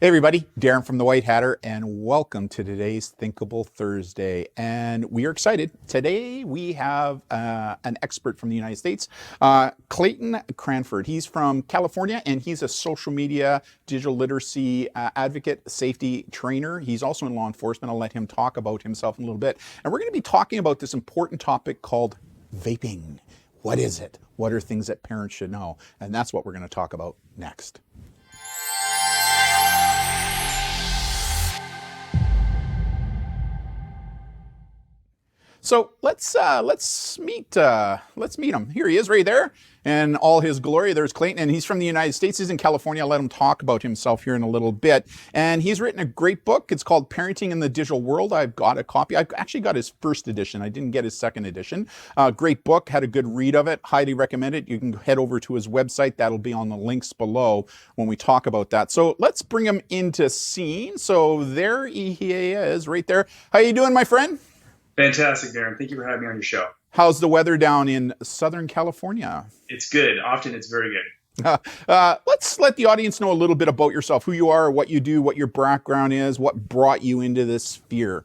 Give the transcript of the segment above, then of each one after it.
Hey everybody, Darren from the White Hatter, and welcome to today's Thinkable Thursday. And we are excited. Today we have an expert from the United States, Clayton Cranford. He's from California, and he's a social media, digital literacy advocate, safety trainer. He's also in law enforcement. I'll let him talk about himself in a little bit. And we're going to be talking about this important topic called vaping. What is it? What are things that parents should know? And that's what we're going to talk about next. So let's meet him. Here he is, right there, in all his glory. There's Clayton, and he's from the United States. He's in California. I'll let him talk about himself here in a little bit. And he's written a great book. It's called Parenting in the Digital World. I've got a copy. I've actually got his first edition. I didn't get his second edition. Great book. Had a good read of it. Highly recommend it. You can head over to his website. That'll be on the links below when we talk about that. So let's bring him into scene. So there he is, right there. How you doing, my friend? Fantastic, Darren. Thank you for having me on your show. How's the weather down in Southern California? It's good. Often it's very good. Let's let the audience know a little bit about yourself, who you are, what you do, what your background is, what brought you into this sphere.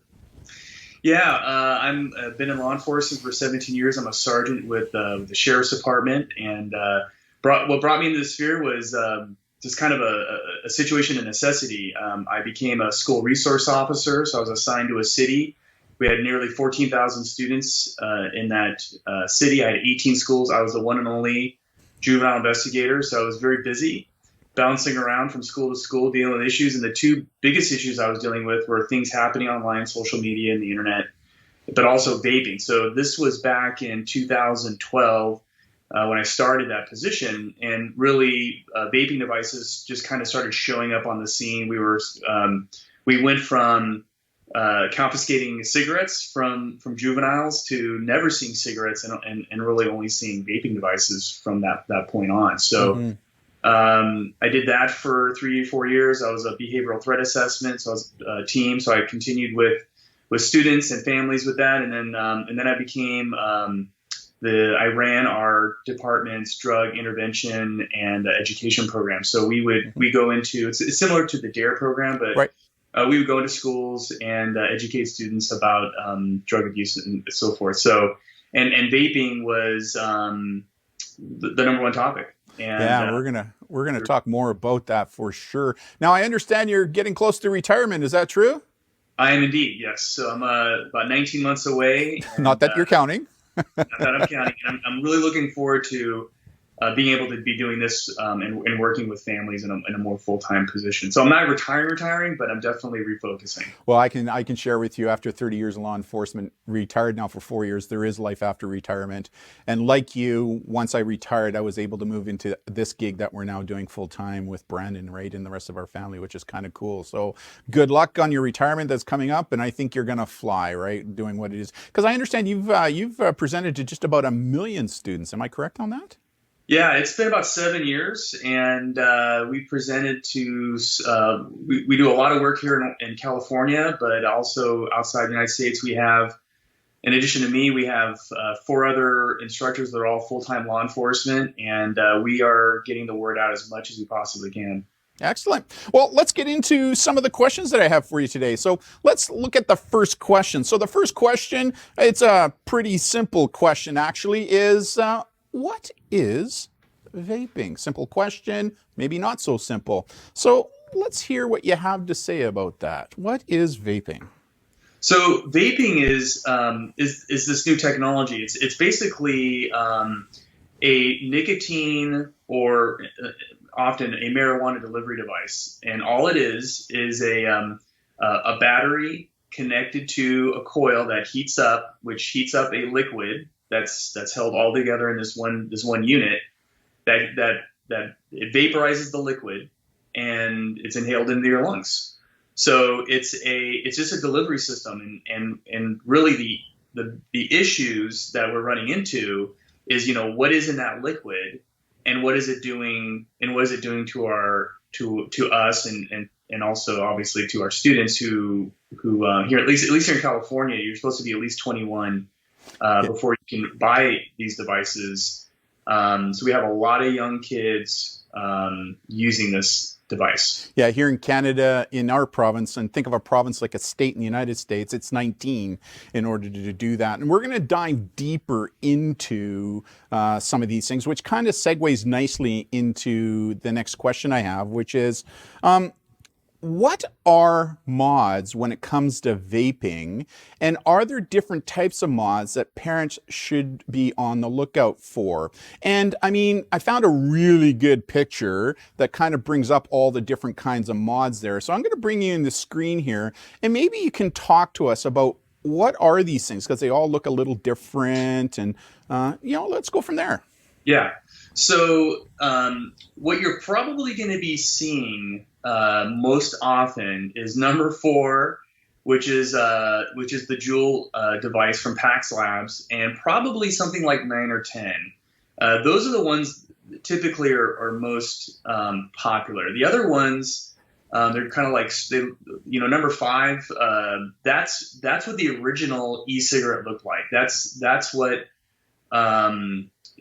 Yeah, I've been in law enforcement for 17 years. I'm a sergeant with the Sheriff's Department, and what brought me into this sphere was just kind of a situation of necessity. I became a school resource officer, so I was assigned to a city. We had nearly 14,000 students in that city. I had 18 schools. I was the one and only juvenile investigator, so I was very busy bouncing around from school to school, dealing with issues. And the two biggest issues I was dealing with were things happening online, social media, and the internet, but also vaping. So this was back in 2012 when I started that position, and really vaping devices just kind of started showing up on the scene. We went from confiscating cigarettes from juveniles to never seeing cigarettes and really only seeing vaping devices from that point on. So I did that for 3 or 4 years. I was a behavioral threat assessment, so I was a team. So I continued with students and families with that, and then I became I ran our department's drug intervention and education program. So we go into it's similar to the DARE program, but right. We would go into schools and educate students about drug abuse and so forth. So, and vaping was the number one topic. And, yeah, we're gonna talk more about that for sure. Now, I understand you're getting close to retirement. Is that true? I am indeed, yes. So I'm about 19 months away. And, not that you're counting. Not that I'm counting. And I'm really looking forward to being able to be doing this and working with families in a more full-time position. So I'm not retiring, but I'm definitely refocusing. Well, I can share with you, after 30 years in law enforcement, retired now for 4 years, there is life after retirement. And like you, once I retired, I was able to move into this gig that we're now doing full-time with Brandon, right, and the rest of our family, which is kind of cool. So good luck on your retirement that's coming up, and I think you're going to fly, right, doing what it is. Because I understand you've presented to just about 1 million students. Am I correct on that? Yeah, it's been about 7 years, and we presented to, we do a lot of work here in California, but also outside the United States. We have, in addition to me, we have 4 other instructors that are all full-time law enforcement, and we are getting the word out as much as we possibly can. Excellent. Well, let's get into some of the questions that I have for you today. So let's look at the first question. So the first question, it's a pretty simple question actually, is what is vaping? Simple question, maybe not so simple. So let's hear what you have to say about that. What is vaping? So vaping is this new technology. It's basically a nicotine or often a marijuana delivery device, and all it is a battery connected to a coil that heats up, which heats up a liquid that's held all together in this one unit that it vaporizes the liquid and it's inhaled into your lungs. So it's just a delivery system, and really the issues that we're running into is, what is in that liquid and what is it doing to us and also obviously to our students who here at least here in California, you're supposed to be at least 21 before you can buy these devices. So we have a lot of young kids using this device. Yeah, here in Canada, in our province, and think of a province like a state in the United States, it's 19 in order to do that. And we're going to dive deeper into some of these things, which kind of segues nicely into the next question I have, which is, what are mods when it comes to vaping, and are there different types of mods that parents should be on the lookout for? And I mean, I found a really good picture that kind of brings up all the different kinds of mods there. So I'm going to bring you in the screen here, and maybe you can talk to us about what are these things, because they all look a little different, and let's go from there. Yeah. So what you're probably going to be seeing most often is number 4, which is the Juul device from Pax Labs, and probably something like 9 or 10. Those are the ones that typically are most popular. The other ones, they're kind of like number 5. That's what the original e-cigarette looked like. That's what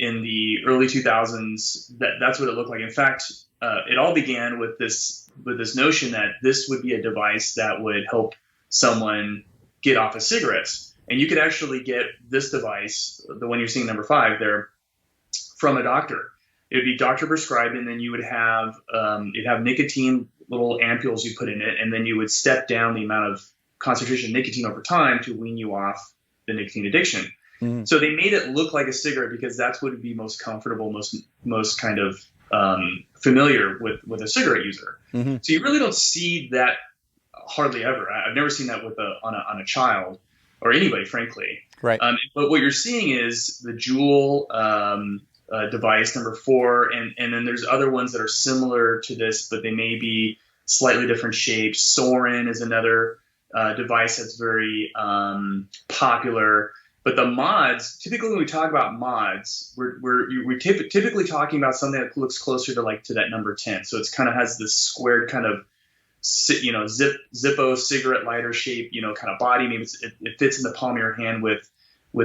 in the early 2000s, that's what it looked like. In fact, it all began with this notion that this would be a device that would help someone get off of cigarettes. And you could actually get this device, the one you're seeing number 5 there, from a doctor. It would be doctor prescribed, and then you would have you'd have nicotine little ampules you put in it, and then you would step down the amount of concentration of nicotine over time to wean you off the nicotine addiction. Mm-hmm. So they made it look like a cigarette because that's what would be most comfortable, most kind of familiar with a cigarette user. Mm-hmm. So you really don't see that hardly ever. I've never seen that on a child or anybody, frankly. Right. But what you're seeing is the Juul device number 4, and then there's other ones that are similar to this, but they may be slightly different shapes. Soren is another device that's very popular. But the mods, typically when we talk about mods, we're typically talking about something that looks closer to that number 10. So it's kind of has this squared kind of Zippo cigarette lighter shape, kind of body. Maybe it fits in the palm of your hand with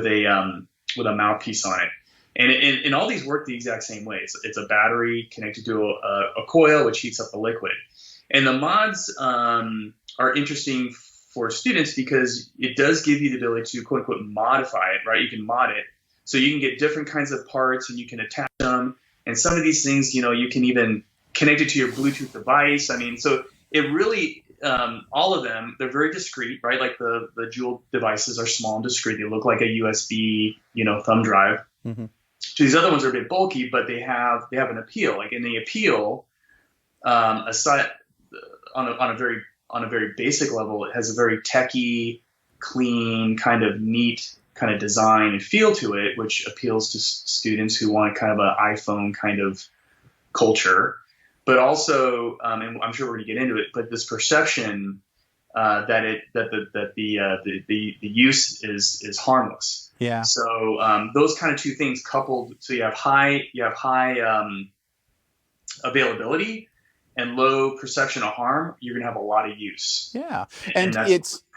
a mouthpiece on it. And all these work the exact same way. It's a battery connected to a coil, which heats up the liquid. And the mods are interesting for students because it does give you the ability to quote unquote modify it, right? You can mod it. So you can get different kinds of parts and you can attach them. And some of these things, you can even connect it to your Bluetooth device. I mean, so it really, all of them, they're very discreet, right? Like the Juul devices are small and discreet. They look like a USB, thumb drive. Mm-hmm. So these other ones are a bit bulky, but they have an appeal. Like in the appeal, aside on a very basic level, it has a very techy, clean, kind of neat kind of design and feel to it, which appeals to students who want kind of an iPhone kind of culture. But also, and I'm sure we're going to get into it, but this perception that the use is harmless. Yeah. So those kind of two things coupled, so you have high availability and low perception of harm, you're going to have a lot of use. Yeah.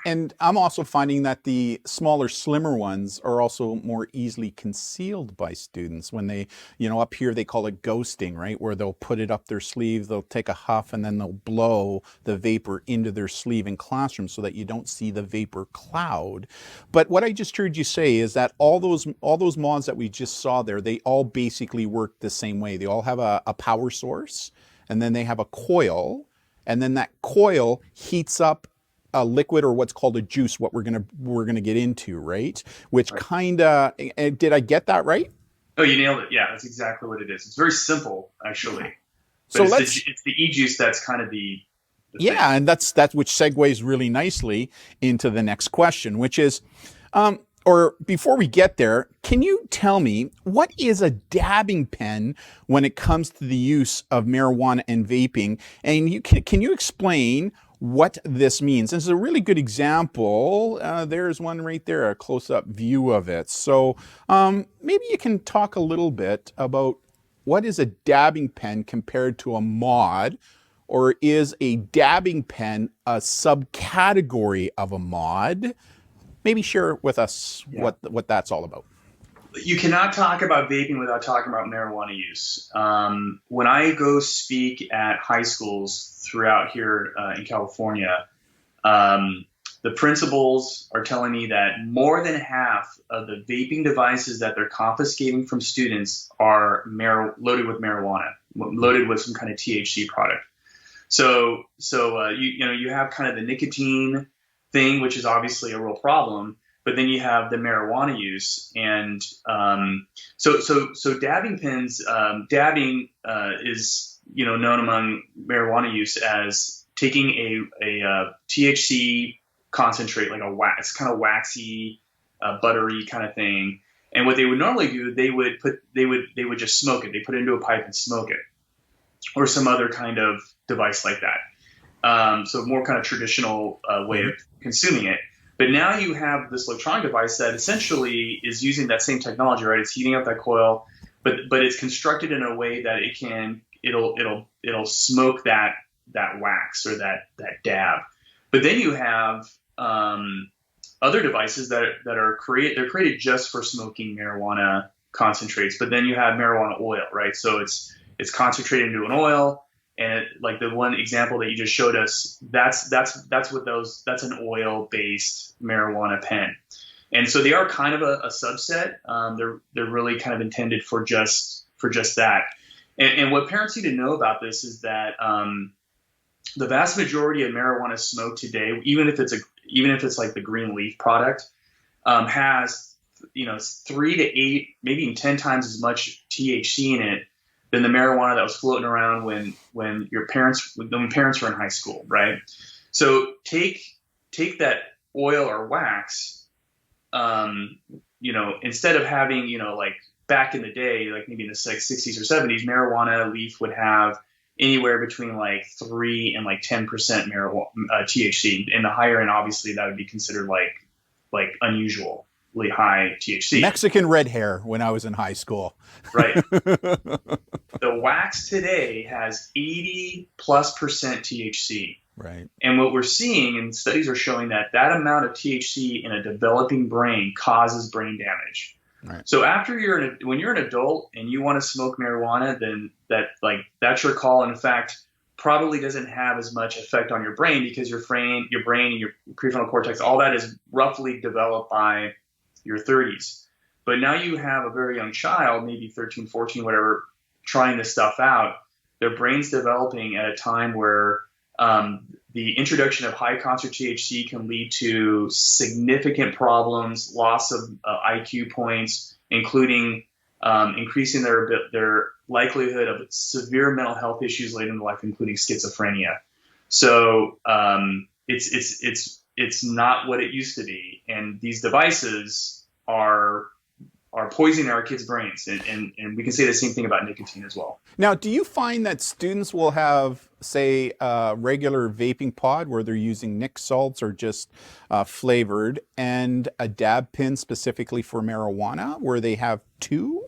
And I'm also finding that the smaller, slimmer ones are also more easily concealed by students when they, up here they call it ghosting, right? Where they'll put it up their sleeve, they'll take a huff, and then they'll blow the vapor into their sleeve in classroom so that you don't see the vapor cloud. But what I just heard you say is that all those mods that we just saw there, they all basically work the same way. They all have a power source, and then they have a coil, and then that coil heats up a liquid or what's called a juice, what we're gonna get into, right? Which kind of, did I get that right? Oh, you nailed it. Yeah, that's exactly what it is. It's very simple, actually. But so it's the e-juice that's kind of the thing. And that's which segues really nicely into the next question, which is, or before we get there, can you tell me what is a dabbing pen when it comes to the use of marijuana and vaping? And can you explain what this means? This is a really good example. There's one right there, a close-up view of it. So maybe you can talk a little bit about what is a dabbing pen compared to a mod, or is a dabbing pen a subcategory of a mod? Maybe share with us what that's all about. You cannot talk about vaping without talking about marijuana use. When I go speak at high schools throughout here in California, the principals are telling me that more than half of the vaping devices that they're confiscating from students are loaded with marijuana, loaded with some kind of THC product. So you have kind of the nicotine thing, which is obviously a real problem, but then you have the marijuana use, and so dabbing pens, dabbing is known among marijuana use as taking a THC concentrate, like a wax, it's kind of waxy, buttery kind of thing. And what they would normally do, they would just smoke it. They put it into a pipe and smoke it, or some other kind of device like that. So more kind of traditional way of consuming it. But now you have this electronic device that essentially is using that same technology, right? It's heating up that coil, but it's constructed in a way that it'll smoke that wax or that dab. But then you have other devices that are created just for smoking marijuana concentrates. But then you have marijuana oil, right? So it's concentrated into an oil, and like the one example that you just showed us, that's an oil-based marijuana pen. And so they are kind of a subset. They're really kind of intended for just that. And what parents need to know about this is that the vast majority of marijuana smoked today, even if it's like the green leaf product, has 3 to 8, maybe even 10 times as much THC in it than the marijuana that was floating around when parents were in high school, right? So take that oil or wax, instead of having like back in the day, like maybe in the 60s or 70s, marijuana leaf would have anywhere between like 3 and like 10% marijuana THC. In the higher end, obviously, that would be considered like unusually high THC. Mexican red hair when I was in high school. Right. The wax today has 80+% THC. Right. And what we're seeing, and studies are showing that amount of THC in a developing brain causes brain damage. Right. So when you're an adult and you want to smoke marijuana, then that's your call. And in fact, probably doesn't have as much effect on your brain because your brain and your prefrontal cortex, all that is roughly developed by your 30s. But now you have a very young child, maybe 13, 14, whatever, trying this stuff out. Their brain's developing at a time where the introduction of high concentration THC can lead to significant problems, loss of IQ points, including increasing their likelihood of severe mental health issues later in life, including schizophrenia. So it's not what it used to be, and these devices are poisoning our kids' brains, and we can say the same thing about nicotine as well. Now, do you find that students will have, say, a regular vaping pod where they're using nic salts or just flavored, and a dab pen specifically for marijuana, where they have two?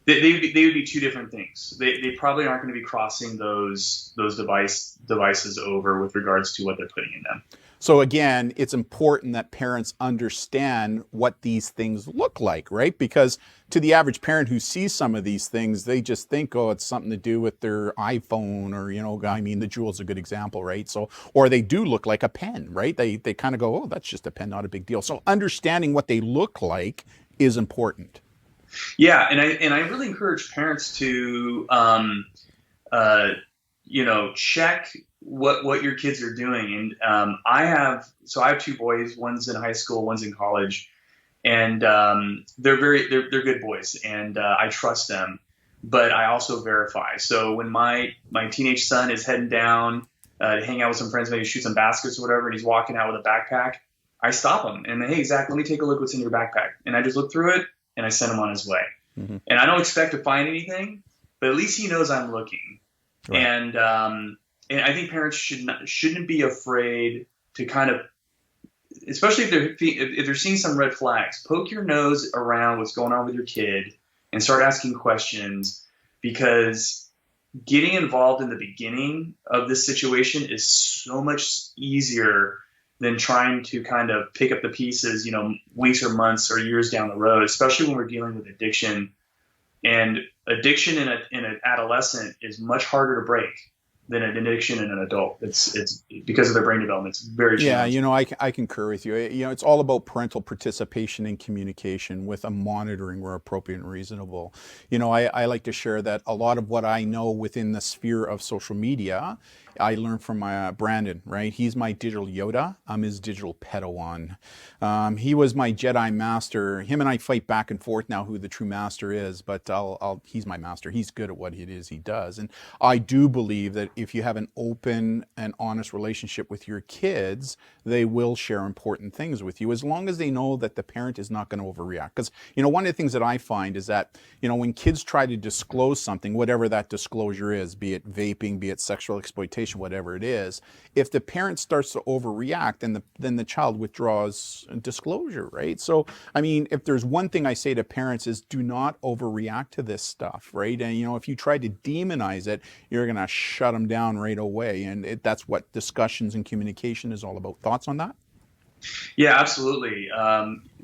They would be two different things. They probably aren't going to be crossing those devices over with regards to what they're putting in them. So again, it's important that parents understand what these things look like, right? Because to the average parent who sees some of these things, they just think, oh, it's something to do with their iPhone, or, the Juul's a good example, right? So, or they do look like a pen, right? They kind of go, oh, that's just a pen, not a big deal. So understanding what they look like is important. Yeah, and I really encourage parents to check what your kids are doing. And I have two boys. One's in high school, one's in college, and they're good boys, and I trust them. But I also verify. So when my teenage son is heading down to hang out with some friends, maybe shoot some baskets or whatever, and he's walking out with a backpack, I stop him and hey, Zach, let me take a look what's in your backpack. And I just look through it and I send him on his way. Mm-hmm. And I don't expect to find anything, but at least he knows I'm looking. Right. And I think parents shouldn't be afraid to kind of, especially if they're seeing some red flags, poke your nose around what's going on with your kid and start asking questions, because getting involved in the beginning of this situation is so much easier than trying to kind of pick up the pieces, weeks or months or years down the road, especially when we're dealing with addiction. And addiction in an adolescent is much harder to break than an addiction in an adult. It's because of their brain development. It's very challenging. I concur with you. It's all about parental participation and communication with a monitoring where appropriate and reasonable. I like to share that a lot of what I know within the sphere of social media, I learned from my Brandon, right? He's my digital Yoda. I'm his digital Padawan. He was my Jedi master. Him and I fight back and forth now who the true master is, but he's my master. He's good at what it is he does. And I do believe that if you have an open and honest relationship with your kids, they will share important things with you as long as they know that the parent is not going to overreact. Because, one of the things that I find is that, when kids try to disclose something, whatever that disclosure is, be it vaping, be it sexual exploitation, whatever it is, if the parent starts to overreact, then the child withdraws disclosure, right? So, if there's one thing I say to parents is do not overreact to this stuff, right? And, if you try to demonize it, you're going to shut them down right away. And that's what discussions and communication is all about. Thoughts on that? Yeah, absolutely.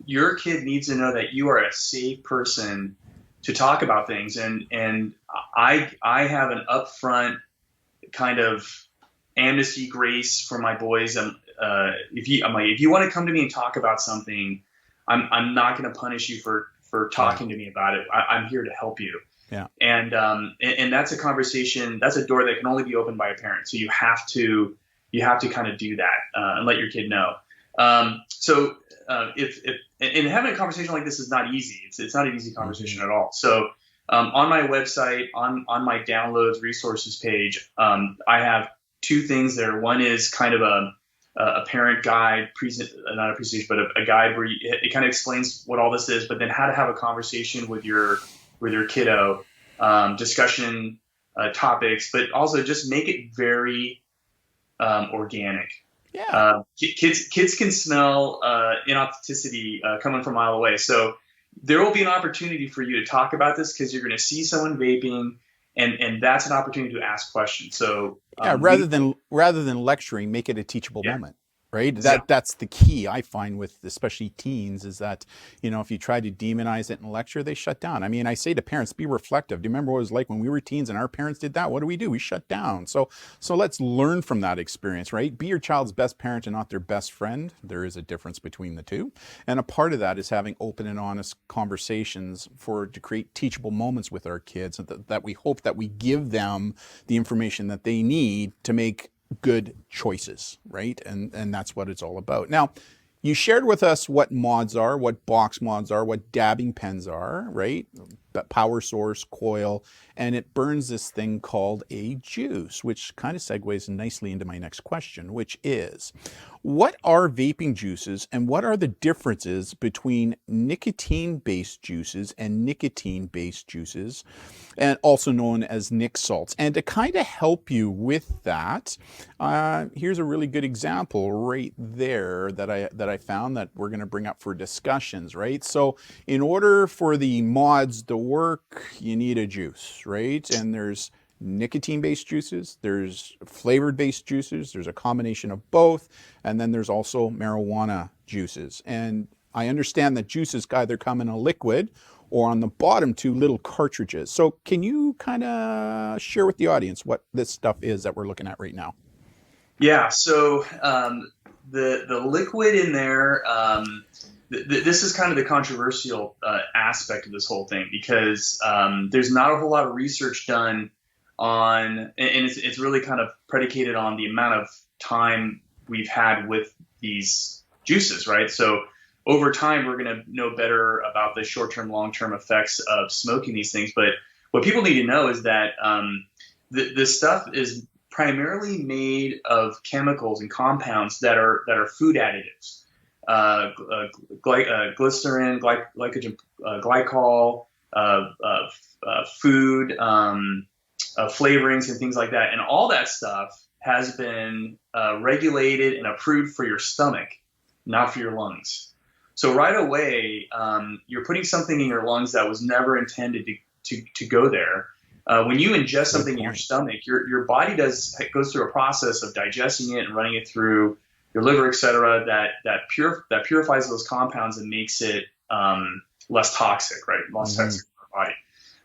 Your kid needs to know that you are a safe person to talk about things. And I have an upfront kind of amnesty grace for my boys. If you want to come to me and talk about something, I'm not going to punish you for talking to me about it. I'm here to help you. Yeah. And that's a conversation. That's a door that can only be opened by a parent. So you have to kind of do that and let your kid know. If having a conversation like this is not easy. It's not an easy conversation at all. So on my website, on my downloads resources page, I have two things there. One is kind of a parent guide, not a presentation, but a guide where it kind of explains what all this is, but then how to have a conversation with your kiddo, discussion topics, but also just make it very organic. Yeah. Kids can smell inauthenticity coming from a mile away. So there will be an opportunity for you to talk about this because you're going to see someone vaping, and that's an opportunity to ask questions. So rather than lecturing, make it a teachable moment. Right? Exactly. That's the key I find with especially teens is that, if you try to demonize it in lecture, they shut down. I say to parents, be reflective. Do you remember what it was like when we were teens and our parents did that? What do? We shut down. So let's learn from that experience, right? Be your child's best parent and not their best friend. There is a difference between the two. And a part of that is having open and honest conversations to create teachable moments with our kids, and that we hope that we give them the information that they need to make good choices, right? And that's what it's all about. Now, you shared with us what mods are, what box mods are, what dabbing pens are, right? Power source, coil, and it burns this thing called a juice, which kind of segues nicely into my next question, which is, what are vaping juices and what are the differences between nicotine-based juices and nicotine-based juices, and also known as Nic salts? And to kind of help you with that, here's a really good example right there that I found that we're going to bring up for discussions, right? So in order for the mods to work, you need a juice, right? And there's nicotine-based juices, there's flavored-based juices, there's a combination of both, and then there's also marijuana juices. And I understand that juices either come in a liquid or on the bottom two little cartridges. So can you kind of share with the audience what this stuff is that we're looking at right now? Yeah, so the liquid in there, this is kind of the controversial aspect of this whole thing because there's not a whole lot of research done on, and it's really kind of predicated on the amount of time we've had with these juices, right? So over time, we're going to know better about the short-term, long-term effects of smoking these things. But what people need to know is that this stuff is primarily made of chemicals and compounds that are food additives, glycerin, glycogen, glycol, food flavorings and things like that. And all that stuff has been regulated and approved for your stomach, not for your lungs. So right away, you're putting something in your lungs that was never intended to go there. When you ingest something in your stomach, your body goes through a process of digesting it and running it through your liver, et cetera, that purifies those compounds and makes it less toxic, right? Less toxic for the body.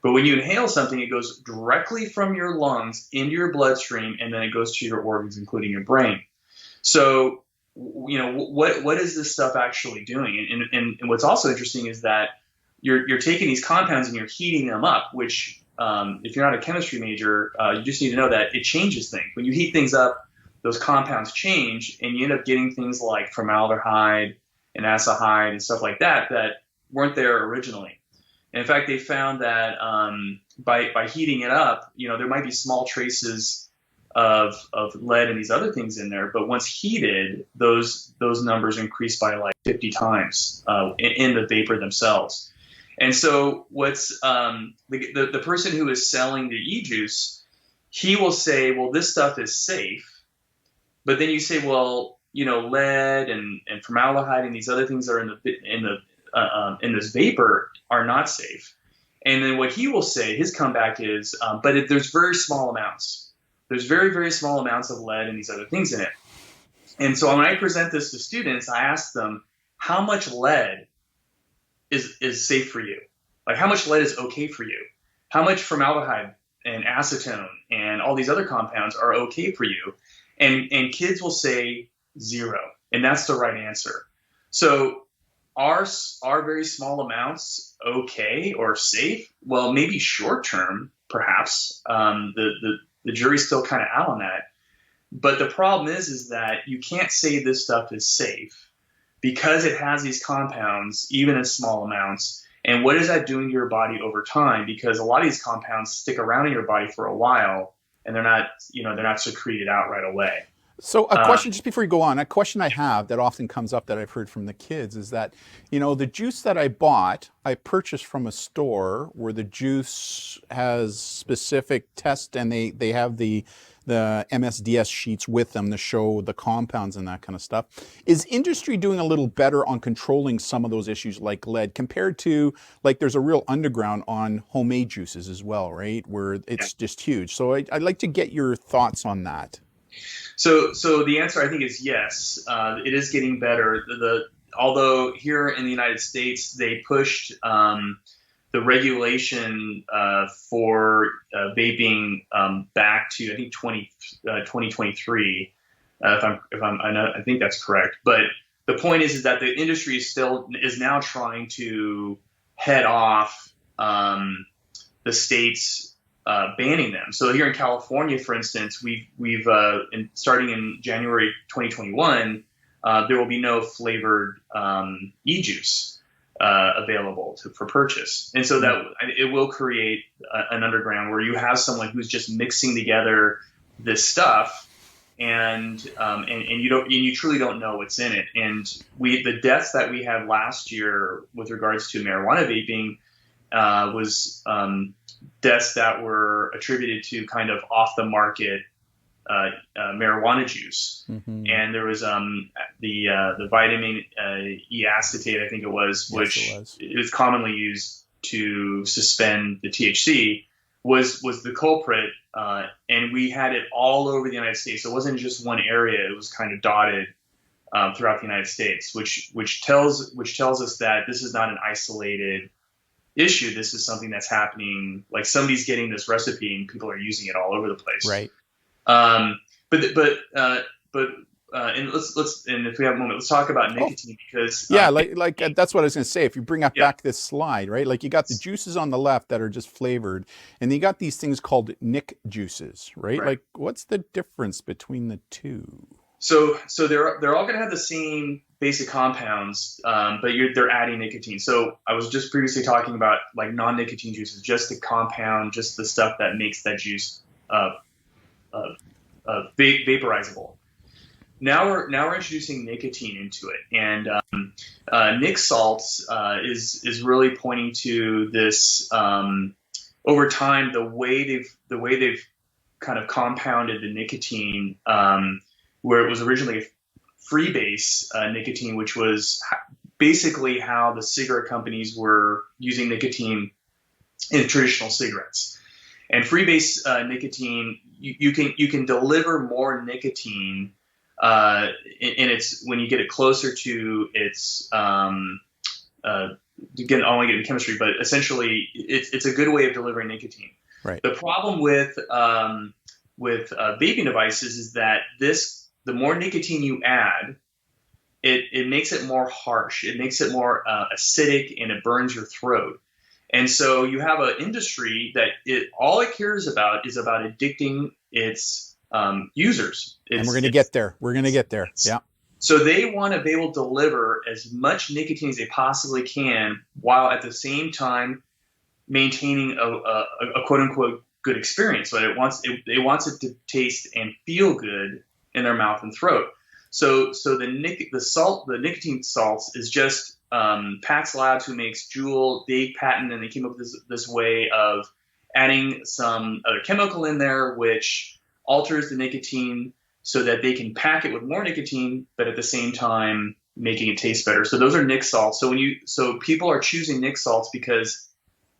But when you inhale something, it goes directly from your lungs into your bloodstream, and then it goes to your organs, including your brain. So, what is this stuff actually doing? And what's also interesting is that you're taking these compounds and you're heating them up, which if you're not a chemistry major, you just need to know that it changes things. When you heat things up, those compounds change, and you end up getting things like formaldehyde and acetyl and stuff like that weren't there originally. And in fact, they found that by heating it up, there might be small traces of lead and these other things in there, but once heated, those numbers increase by like 50 times in the vapor themselves. And so what's the person who is selling the e-juice, he will say, well, this stuff is safe. But then you say, well, lead and formaldehyde and these other things that are in this vapor are not safe. And then what he will say, his comeback is, but there's very small amounts. There's very, very small amounts of lead and these other things in it. And so when I present this to students, I ask them, how much lead is safe for you? Like, how much lead is okay for you? How much formaldehyde and acetone and all these other compounds are okay for you? And kids will say 0, and that's the right answer. So are very small amounts okay or safe? Well, maybe short term, perhaps. The jury's still kind of out on that. But the problem is that you can't say this stuff is safe because it has these compounds, even in small amounts. And what is that doing to your body over time? Because a lot of these compounds stick around in your body for a while, and they're not secreted out right away. So a question, just before you go on, a question I have that often comes up that I've heard from the kids is that, the juice that I bought, I purchased from a store where the juice has specific tests, and they have the MSDS sheets with them to show the compounds and that kind of stuff. Is industry doing a little better on controlling some of those issues like lead compared to, like, there's a real underground on homemade juices as well, right? Where it's just huge. So I'd like to get your thoughts on that. So the answer, I think, is yes. It is getting better. Although here in the United States, they pushed the regulation for vaping back to, I think, 2023. I think that's correct. But the point is that the industry is now trying to head off the states banning them. So here in California, for instance, we've starting in January 2021, there will be no flavored e-juice available for purchase, and so that it will create an underground where you have someone who's just mixing together this stuff, and you truly don't know what's in it. And the deaths that we had last year with regards to marijuana vaping was deaths that were attributed to kind of off the market marijuana juice. Mm-hmm. And there was the vitamin E acetate, I think it was, which is commonly used to suspend the THC, was the culprit. And we had it all over the United States. So it wasn't just one area; it was kind of dotted throughout the United States, which tells us that this is not an isolated issue. This is something that's happening. Like, somebody's getting this recipe and people are using it all over the place. Right. And if we have a moment, let's talk about nicotine, because that's what I was going to say. If you bring up back this slide, right? Like, you got the juices on the left that are just flavored, and you got these things called nic juices, right? Like, what's the difference between the two? So they're all going to have the same basic compounds, but they're adding nicotine. So I was just previously talking about, like, non-nicotine juices, just the compound, just the stuff that makes that juice vaporizable. Now we're introducing nicotine into it, and Nic Salts is really pointing to this over time, the way they've kind of compounded the nicotine, where it was originally a freebase nicotine, which was basically how the cigarette companies were using nicotine in traditional cigarettes. And freebase nicotine, you can deliver more nicotine And it's when you get it closer to its again, I don't want to get into chemistry, but essentially it's a good way of delivering nicotine. Right. The problem with vaping devices is that the more nicotine you add, it makes it more harsh. It makes it more acidic, and it burns your throat. And so you have an industry that all it cares about is about addicting its users. And we're going to get there. We're going to get there. Yeah. So they want to be able to deliver as much nicotine as they possibly can, while at the same time maintaining a quote unquote good experience. So it wants it to taste and feel good in their mouth and throat. So the nicotine salts is just Pax Labs, who makes Juul. They patent, and they came up with this way of adding some other chemical in there, which alters the nicotine so that they can pack it with more nicotine, but at the same time making it taste better. So those are nic salts. So people are choosing nic salts because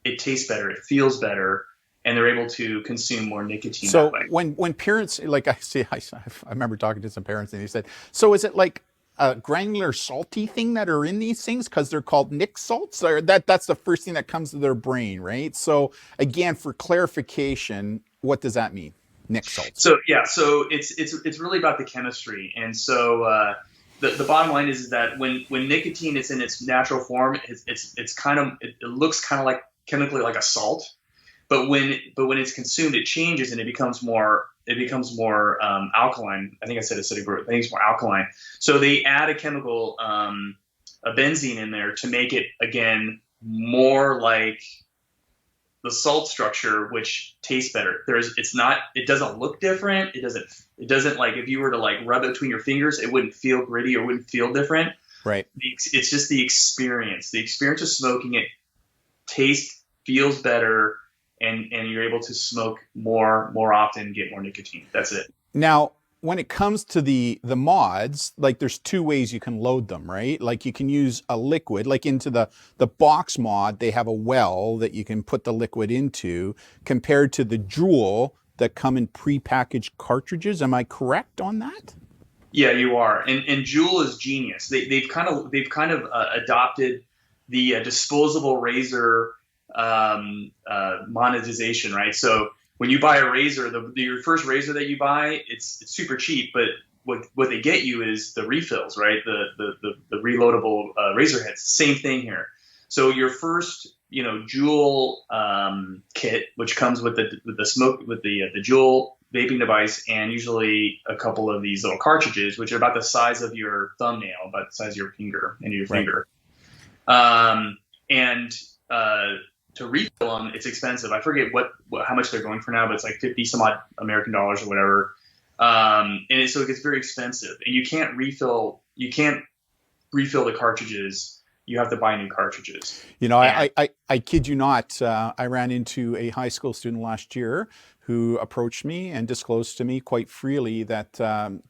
it tastes better, it feels better, and they're able to consume more nicotine. So that way. when parents, like I remember talking to some parents, and they said, so is it like a granular salty thing that are in these things because they're called nic salts? Or that's the first thing that comes to their brain, right? So again, for clarification, what does that mean? Nic salts. So it's really about the chemistry, and so the bottom line is that when nicotine is in its natural form, it looks kind of like chemically like a salt, but when it's consumed, it changes and it becomes more alkaline. I think I said acidic, but I think it's more alkaline. So they add a chemical, a benzene in there to make it again more like the salt structure, which tastes better. It doesn't look different. It doesn't like, if you were to like rub it between your fingers, it wouldn't feel gritty or wouldn't feel different. Right. It's just the experience of smoking it feels better, and you're able to smoke more often, get more nicotine. That's it. Now, when it comes to the mods, like there's two ways you can load them, right? Like you can use a liquid, like into the box mod, they have a well that you can put the liquid into, compared to the Juul that come in prepackaged cartridges. Am I correct on that? Yeah, you are. And Juul is genius. They've kind of adopted the disposable razor monetization, right? So when you buy a razor, your first razor that you buy, it's super cheap, but what they get you is the refills, right? The reloadable razor heads. Same thing here. So your first, Juul kit, which comes with the Juul vaping device, and usually a couple of these little cartridges, which are about the size of your thumbnail, about the size of your finger, and your finger. To refill them, it's expensive. I forget how much they're going for now, but it's like 50 some odd American dollars or whatever. So it gets very expensive, and you can't refill the cartridges. You have to buy new cartridges. I kid you not. I ran into a high school student last year who approached me and disclosed to me quite freely that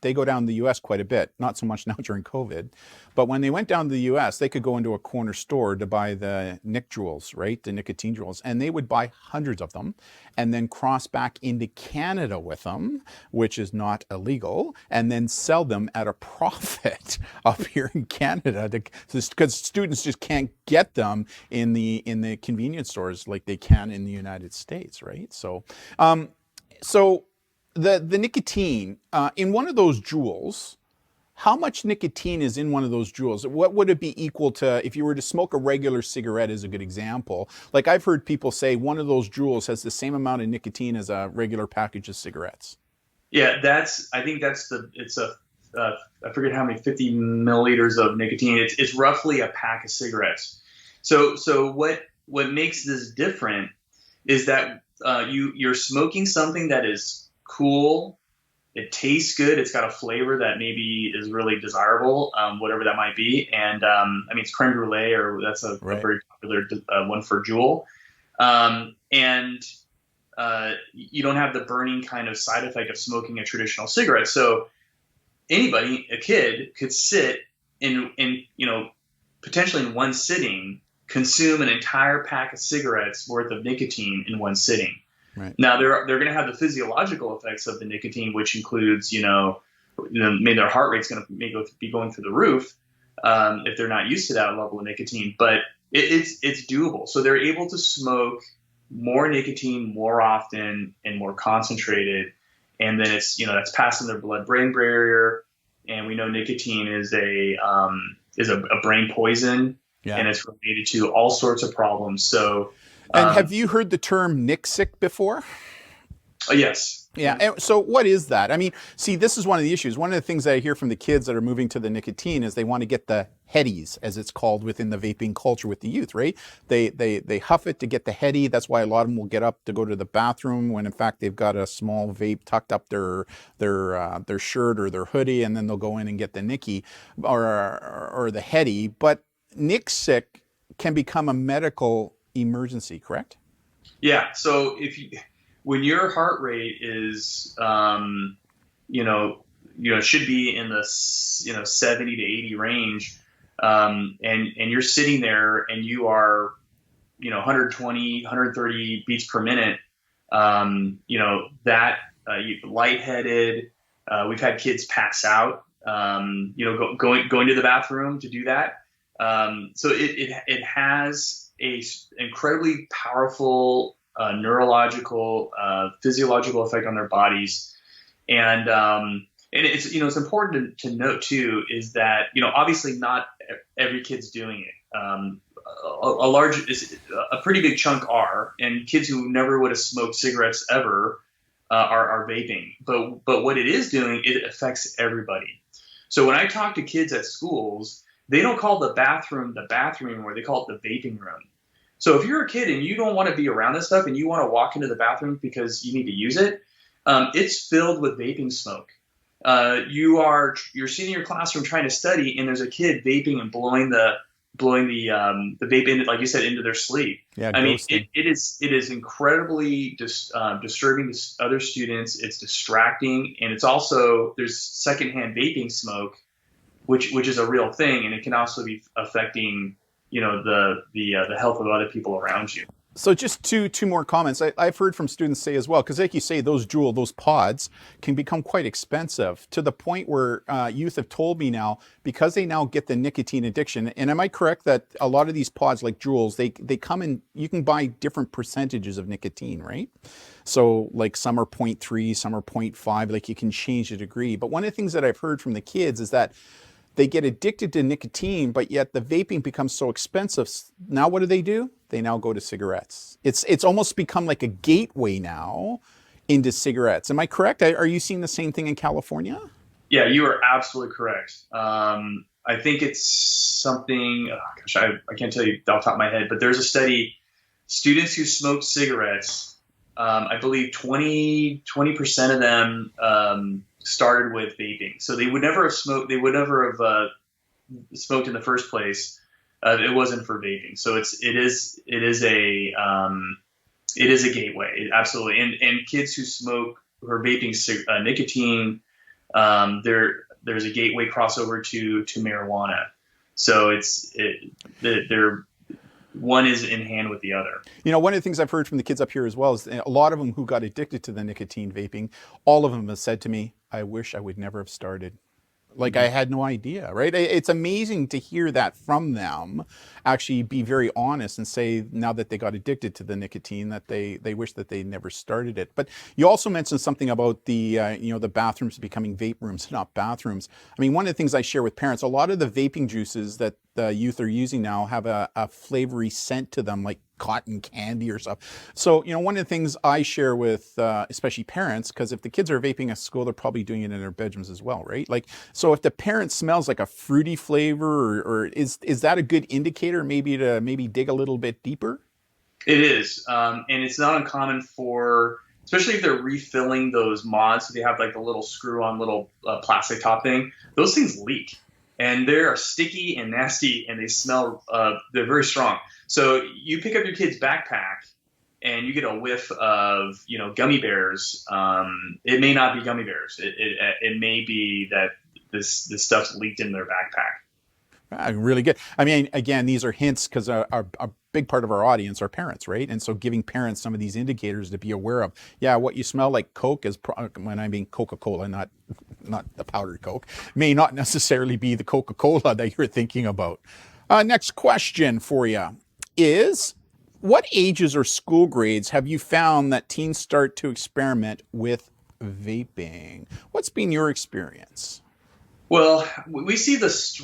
they go down to the U.S. quite a bit, not so much now during COVID, but when they went down to the U.S., they could go into a corner store to buy the Nic Juuls, right, the nicotine Juuls, and they would buy hundreds of them and then cross back into Canada with them, which is not illegal, and then sell them at a profit up here in Canada because students just can't get them in the convenience stores like they can in the United States, right? So the nicotine in one of those Juuls, how much nicotine is in one of those Juuls? What would it be equal to if you were to smoke a regular cigarette, is a good example. Like I've heard people say one of those Juuls has the same amount of nicotine as a regular package of cigarettes. Yeah, I forget how many 50 milliliters of nicotine. It's roughly a pack of cigarettes. So what makes this different is that you're smoking something that is cool. It tastes good. It's got a flavor that maybe is really desirable, whatever that might be. And it's creme brulee, or that's a very popular one for Juul. And you don't have the burning kind of side effect of smoking a traditional cigarette. So anybody, a kid, could sit in potentially in one sitting, consume an entire pack of cigarettes worth of nicotine in one sitting. Right. Now they're going to have the physiological effects of the nicotine, which includes maybe their heart rate's going to be going through the roof if they're not used to that level of nicotine. But it's doable. So they're able to smoke more nicotine more often and more concentrated, and then that's passing their blood-brain barrier. And we know nicotine is a brain poison, and it's related to all sorts of problems. So, and have you heard the term Nixic before? Yes. Yeah. And so what is that? I mean, see, this is one of the issues. One of the things that I hear from the kids that are moving to the nicotine is they want to get the headies, as it's called within the vaping culture with the youth, right? They huff it to get the heady. That's why a lot of them will get up to go to the bathroom when in fact they've got a small vape tucked up their shirt or their hoodie, and then they'll go in and get the Nicky or the heady. But Nixic can become a medical emergency, correct? Yeah. So when your heart rate is, should be in the 70 to 80 range, and you're sitting there and you are, 120, 130 beats per minute, lightheaded. We've had kids pass out, going to the bathroom to do that. So it has a incredibly powerful neurological, physiological effect on their bodies, and it's important to note too is that obviously not every kid's doing it. A pretty big chunk are, and kids who never would have smoked cigarettes ever are vaping. But what it is doing, it affects everybody. So when I talk to kids at schools, they don't call the bathroom anymore. They call it the vaping room. So if you're a kid and you don't want to be around this stuff and you want to walk into the bathroom because you need to use it, it's filled with vaping smoke. You're sitting in your classroom trying to study, and there's a kid vaping and blowing the vape in, like you said, into their sleep. Yeah, I mean, it is incredibly disturbing to other students. It's distracting, and it's also there's secondhand vaping smoke, which is a real thing, and it can also be affecting the health of other people around you. So just two more comments. I've heard from students say as well, because like you say, those pods can become quite expensive to the point where youth have told me now, because they now get the nicotine addiction. And am I correct that a lot of these pods like Juuls, they come in, you can buy different percentages of nicotine, right? So like some are 0.3, some are 0.5, like you can change the degree. But one of the things that I've heard from the kids is that they get addicted to nicotine, but yet the vaping becomes so expensive. Now what do? They now go to cigarettes. It's almost become like a gateway now into cigarettes. Am I correct? Are you seeing the same thing in California? Yeah, you are absolutely correct. I think it's something, I can't tell you off the top of my head, but there's a study, students who smoke cigarettes, I believe 20% of them started with vaping. So they would never have smoked. They would never have smoked in the first place. It wasn't for vaping. So it is a gateway. Absolutely. And kids who smoke who are vaping nicotine, there's a gateway crossover to marijuana. So they're one is in hand with the other. One of the things I've heard from the kids up here as well is a lot of them who got addicted to the nicotine vaping, all of them have said to me, I wish I would never have started. Like I had no idea, right? It's amazing to hear that from them, actually be very honest and say now that they got addicted to the nicotine that they wish that they never started it. But you also mentioned something about the the bathrooms becoming vape rooms, not bathrooms. I mean, one of the things I share with parents, a lot of the vaping juices that the youth are using now have a flavory scent to them, like cotton candy or stuff. So, one of the things I share with especially parents, because if the kids are vaping at school, they're probably doing it in their bedrooms as well, right? Like, so if the parent smells like a fruity flavor, or is that a good indicator maybe to dig a little bit deeper? It is, and it's not uncommon for, especially if they're refilling those mods, so they have like the little screw-on little plastic top thing. Those things leak, and they are sticky and nasty, and they smell. They're very strong. So you pick up your kid's backpack, and you get a whiff of gummy bears. It may not be gummy bears. It may be that this stuff's leaked in their backpack. Really good. I mean, again, these are hints because our big part of our audience are parents, right? And so giving parents some of these indicators to be aware of. Yeah, what you smell like Coke is, when I mean Coca-Cola, not the powdered Coke, may not necessarily be the Coca-Cola that you're thinking about. Next question for you is, what ages or school grades have you found that teens start to experiment with vaping? What's been your experience? Well, we see this,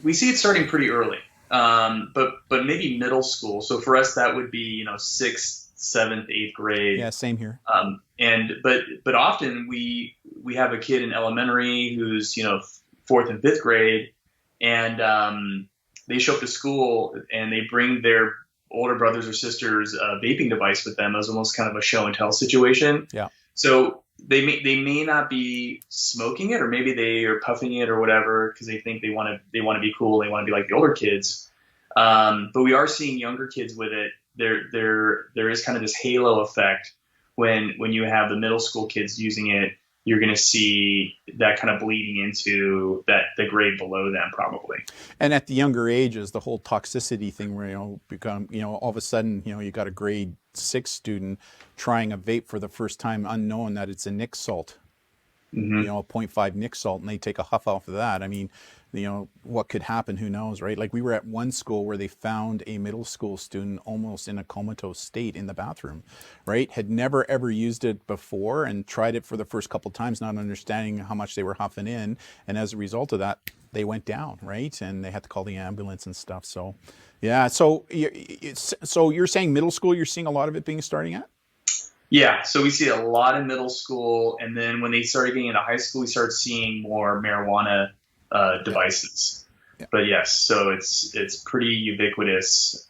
we see it starting pretty early, but maybe middle school. So for us, that would be sixth, seventh, eighth grade. Yeah, same here. But often we have a kid in elementary who's fourth and fifth grade, and they show up to school and they bring their older brothers or sisters vaping device with them as almost kind of a show and tell situation. Yeah. So they may not be smoking it, or maybe they are puffing it or whatever because they think they want to be cool, they want to be like the older kids. But we are seeing younger kids with it. There is kind of this halo effect when you have the middle school kids using it. You're going to see that kind of bleeding into the grade below them probably. And at the younger ages, the whole toxicity thing where, become, all of a sudden, you got a grade 6 student trying a vape for the first time, unknowing that it's a Nic salt, a 0.5 Nic salt, and they take a huff off of that. I mean, what could happen, who knows, right? Like we were at one school where they found a middle school student almost in a comatose state in the bathroom, right? Had never ever used it before and tried it for the first couple times, not understanding how much they were huffing in. And as a result of that, they went down, right? And they had to call the ambulance and stuff. So, yeah. So you're saying middle school, you're seeing a lot of it being starting at? Yeah, so we see a lot in middle school, and then when they started getting into high school, we started seeing more marijuana devices. Yeah. But yes, so it's pretty ubiquitous.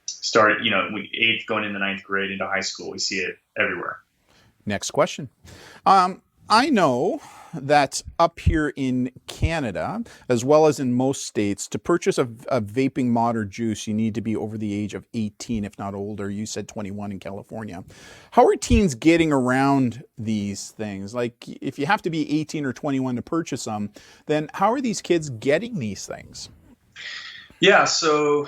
Start 8th going into 9th grade into high school, we see it everywhere. Next question. I know that up here in Canada, as well as in most states, to purchase a vaping mod or juice, you need to be over the age of 18, if not older. You said 21 in California. How are teens getting around these things? Like, if you have to be 18 or 21 to purchase them, then how are these kids getting these things? Yeah, so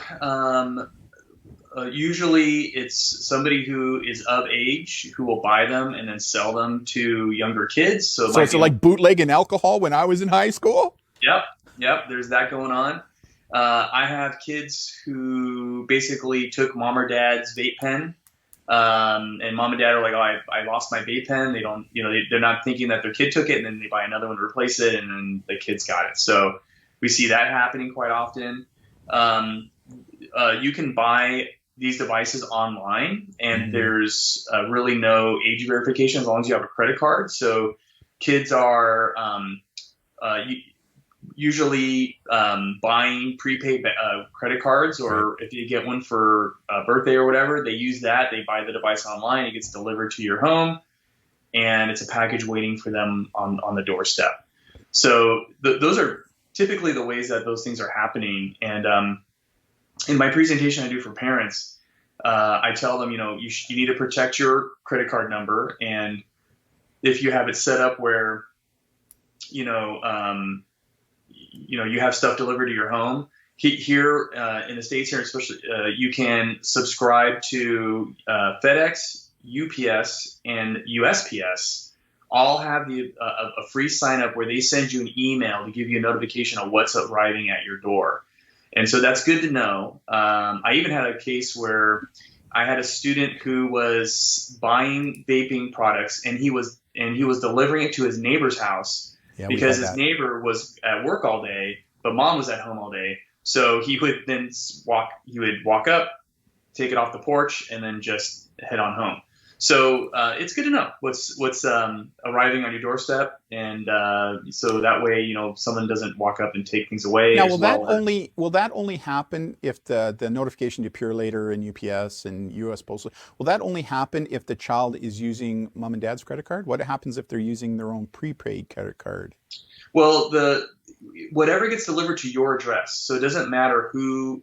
usually it's somebody who is of age who will buy them and then sell them to younger kids. So it's like bootlegging alcohol when I was in high school? Yep. There's that going on. I have kids who basically took mom or dad's vape pen, and mom and dad are like, "Oh, I lost my vape pen." They don't, they're not thinking that their kid took it, and then they buy another one to replace it, and then the kid's got it. So we see that happening quite often. You can buy these devices online, and there's really no age verification as long as you have a credit card. So kids are usually buying prepaid credit cards, or if you get one for a birthday or whatever, they use that. They buy the device online, it gets delivered to your home, and it's a package waiting for them on the doorstep. So those are typically the ways that those things are happening. And in my presentation I do for parents, I tell them, you need to protect your credit card number. And if you have it set up where, you have stuff delivered to your home, here in the States here, especially, you can subscribe to FedEx, UPS, and USPS. All have a free sign up where they send you an email to give you a notification of what's arriving at your door. And so that's good to know. I even had a case where I had a student who was buying vaping products, and he was delivering it to his neighbor's house because his neighbor was at work all day, but mom was at home all day. So he would then walk up, take it off the porch, and then just head on home. So it's good to know what's arriving on your doorstep, and so that way someone doesn't walk up and take things away. Now, will that only happen if the notification to Purelator and UPS and US Postal, will that only happen if the child is using mom and dad's credit card? What happens if they're using their own prepaid credit card? Well, whatever gets delivered to your address, so it doesn't matter who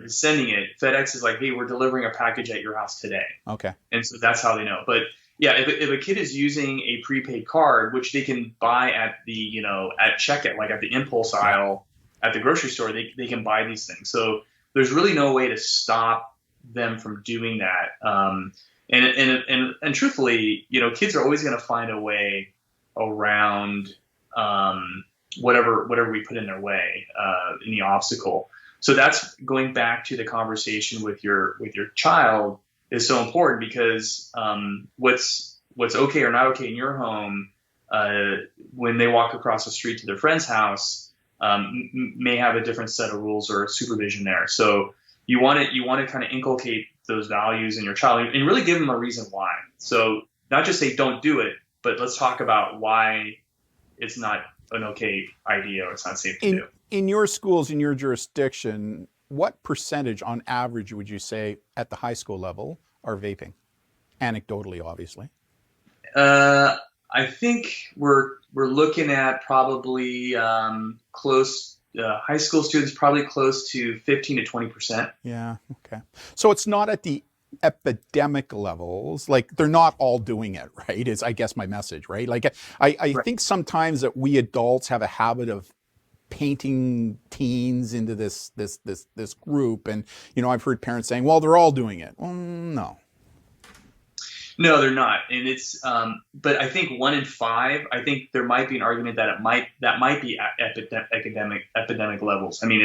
is sending it. FedEx is like, hey, we're delivering a package at your house today. Okay. And so that's how they know. But Yeah, if a kid is using a prepaid card, which they can buy at the, at checkout, like at the impulse aisle at the grocery store, they can buy these things. So there's really no way to stop them from doing that. And truthfully, kids are always going to find a way around whatever we put in their way, any obstacle. So that's going back to the conversation with your child is so important, because what's okay or not okay in your home, when they walk across the street to their friend's house, may have a different set of rules or supervision there. So you want to kind of inculcate those values in your child and really give them a reason why. So not just say don't do it, but let's talk about why it's not an okay idea or it's not safe to do. In your schools, in your jurisdiction, what percentage on average would you say at the high school level are vaping? Anecdotally, obviously. I think we're looking at probably close high school students, probably close to 15 to 20%. Yeah. Okay. So it's not at the epidemic levels. Like, they're not all doing it, right? Is, I guess, my message, right? Like, I Right. think sometimes that we adults have a habit of painting teens into this group, and I've heard parents saying, "Well, they're all doing it." Well, no. No, they're not, and it's. But I think 1 in 5. I think there might be an argument that that might be at epidemic levels. I mean,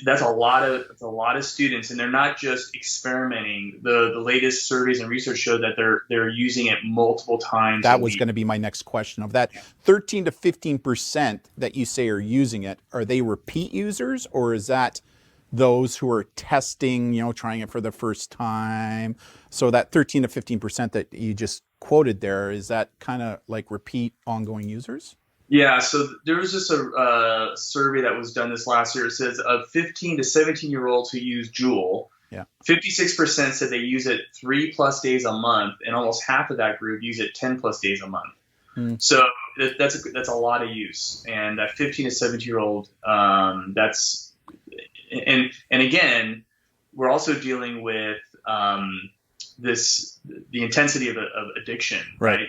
that's a lot of students, and they're not just experimenting. The latest surveys and research show that they're using it multiple times. That was going to be my next question. Of that 13 to 15% that you say are using it, are they repeat users, or is that those who are testing, trying it for the first time? So that 13 to 15% that you just quoted there, is that kind of like repeat ongoing users? Yeah, so there was just a survey that was done this last year. It says of 15 to 17-year-olds who use Juul, 56% said they use it 3+ days a month, and almost half of that group use it 10+ days a month. So that's a lot of use. And that 15 to 17-year-old, that's and again, we're also dealing with the intensity of addiction, right?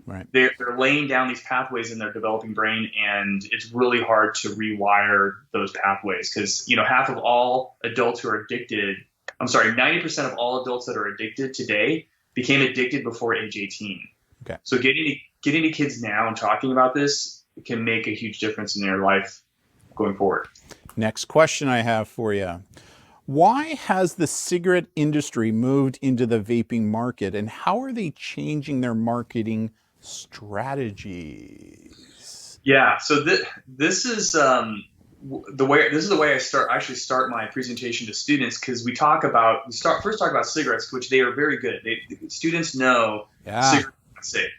Right. They're laying down these pathways in their developing brain, and it's really hard to rewire those pathways, because half of all adults who are addicted, 90% of all adults that are addicted today became addicted before age 18. Okay. So getting to kids now and talking about this can make a huge difference in their life going forward. Next question I have for you. Why has the cigarette industry moved into the vaping market, and how are they changing their marketing strategies? Yeah, so this is the way I start my presentation to students, because we first talk about cigarettes, which they are very good. Students know cigarettes are not safe.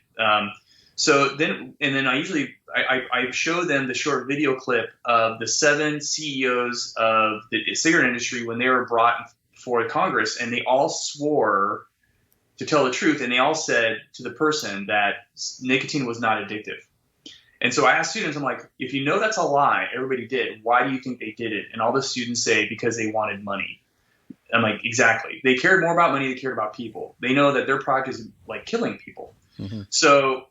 So then I show them the short video clip of the 7 CEOs of the cigarette industry when they were brought before Congress, and they all swore to tell the truth, and they all said to the person that nicotine was not addictive. And so I asked students, I'm like, if you know that's a lie, everybody did, why do you think they did it? And all the students say, because they wanted money. I'm like, exactly. They cared more about money, they cared about people. They know that their product is like killing people. Mm-hmm. So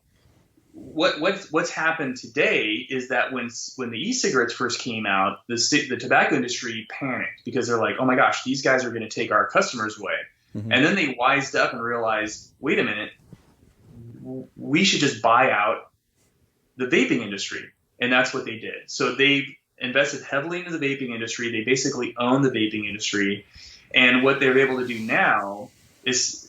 what's happened today is that when the e-cigarettes first came out, the tobacco industry panicked, because they're like, oh my gosh, these guys are going to take our customers away. Mm-hmm. And then they wised up and realized, wait a minute, we should just buy out the vaping industry. And that's what they did. So they've invested heavily into the vaping industry. They basically own the vaping industry. And what they're able to do now is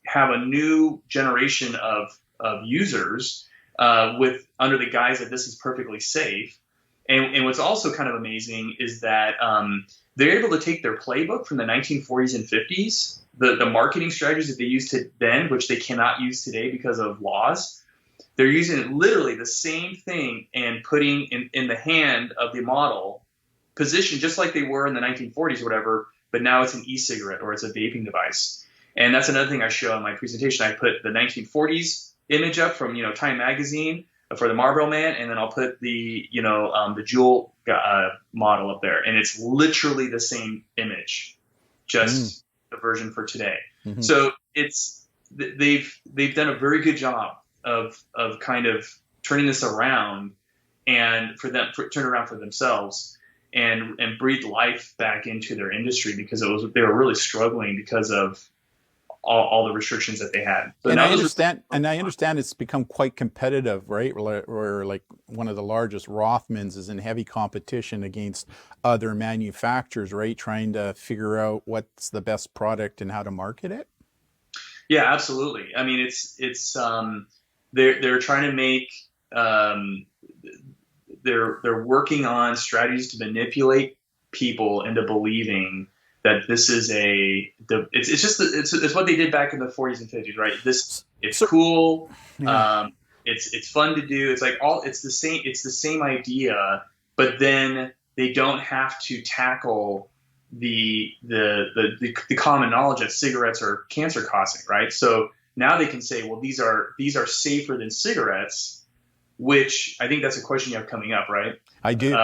have a new generation of users under the guise that this is perfectly safe. And what's also kind of amazing is that they're able to take their playbook from the 1940s and 50s, the marketing strategies that they used then, which they cannot use today because of laws. They're using literally the same thing and putting in the hand of the model, positioned just like they were in the 1940s or whatever, but now it's an e-cigarette or it's a vaping device. And that's another thing I show in my presentation. I put the 1940s image up from Time magazine for the Marlboro Man, and then I'll put the Juul model up there, and it's literally the same image, just the version for today. Mm-hmm. So it's they've done a very good job of kind of turning this around and turn around for themselves and breathe life back into their industry, because they were really struggling because of all the restrictions that they had. So And I understand, it's become quite competitive, right? Where like one of the largest Rothmans is in heavy competition against other manufacturers, right? Trying to figure out what's the best product and how to market it. Yeah, absolutely. I mean, they're trying to make they're working on strategies to manipulate people into believing that this is it's what they did back in the 40s and 50s, right? It's cool. Yeah. It's fun to do. It's like it's the same idea, but then they don't have to tackle the common knowledge that cigarettes are cancer causing, right? So now they can say, well, these are safer than cigarettes, which I think that's a question you have coming up, right? I do.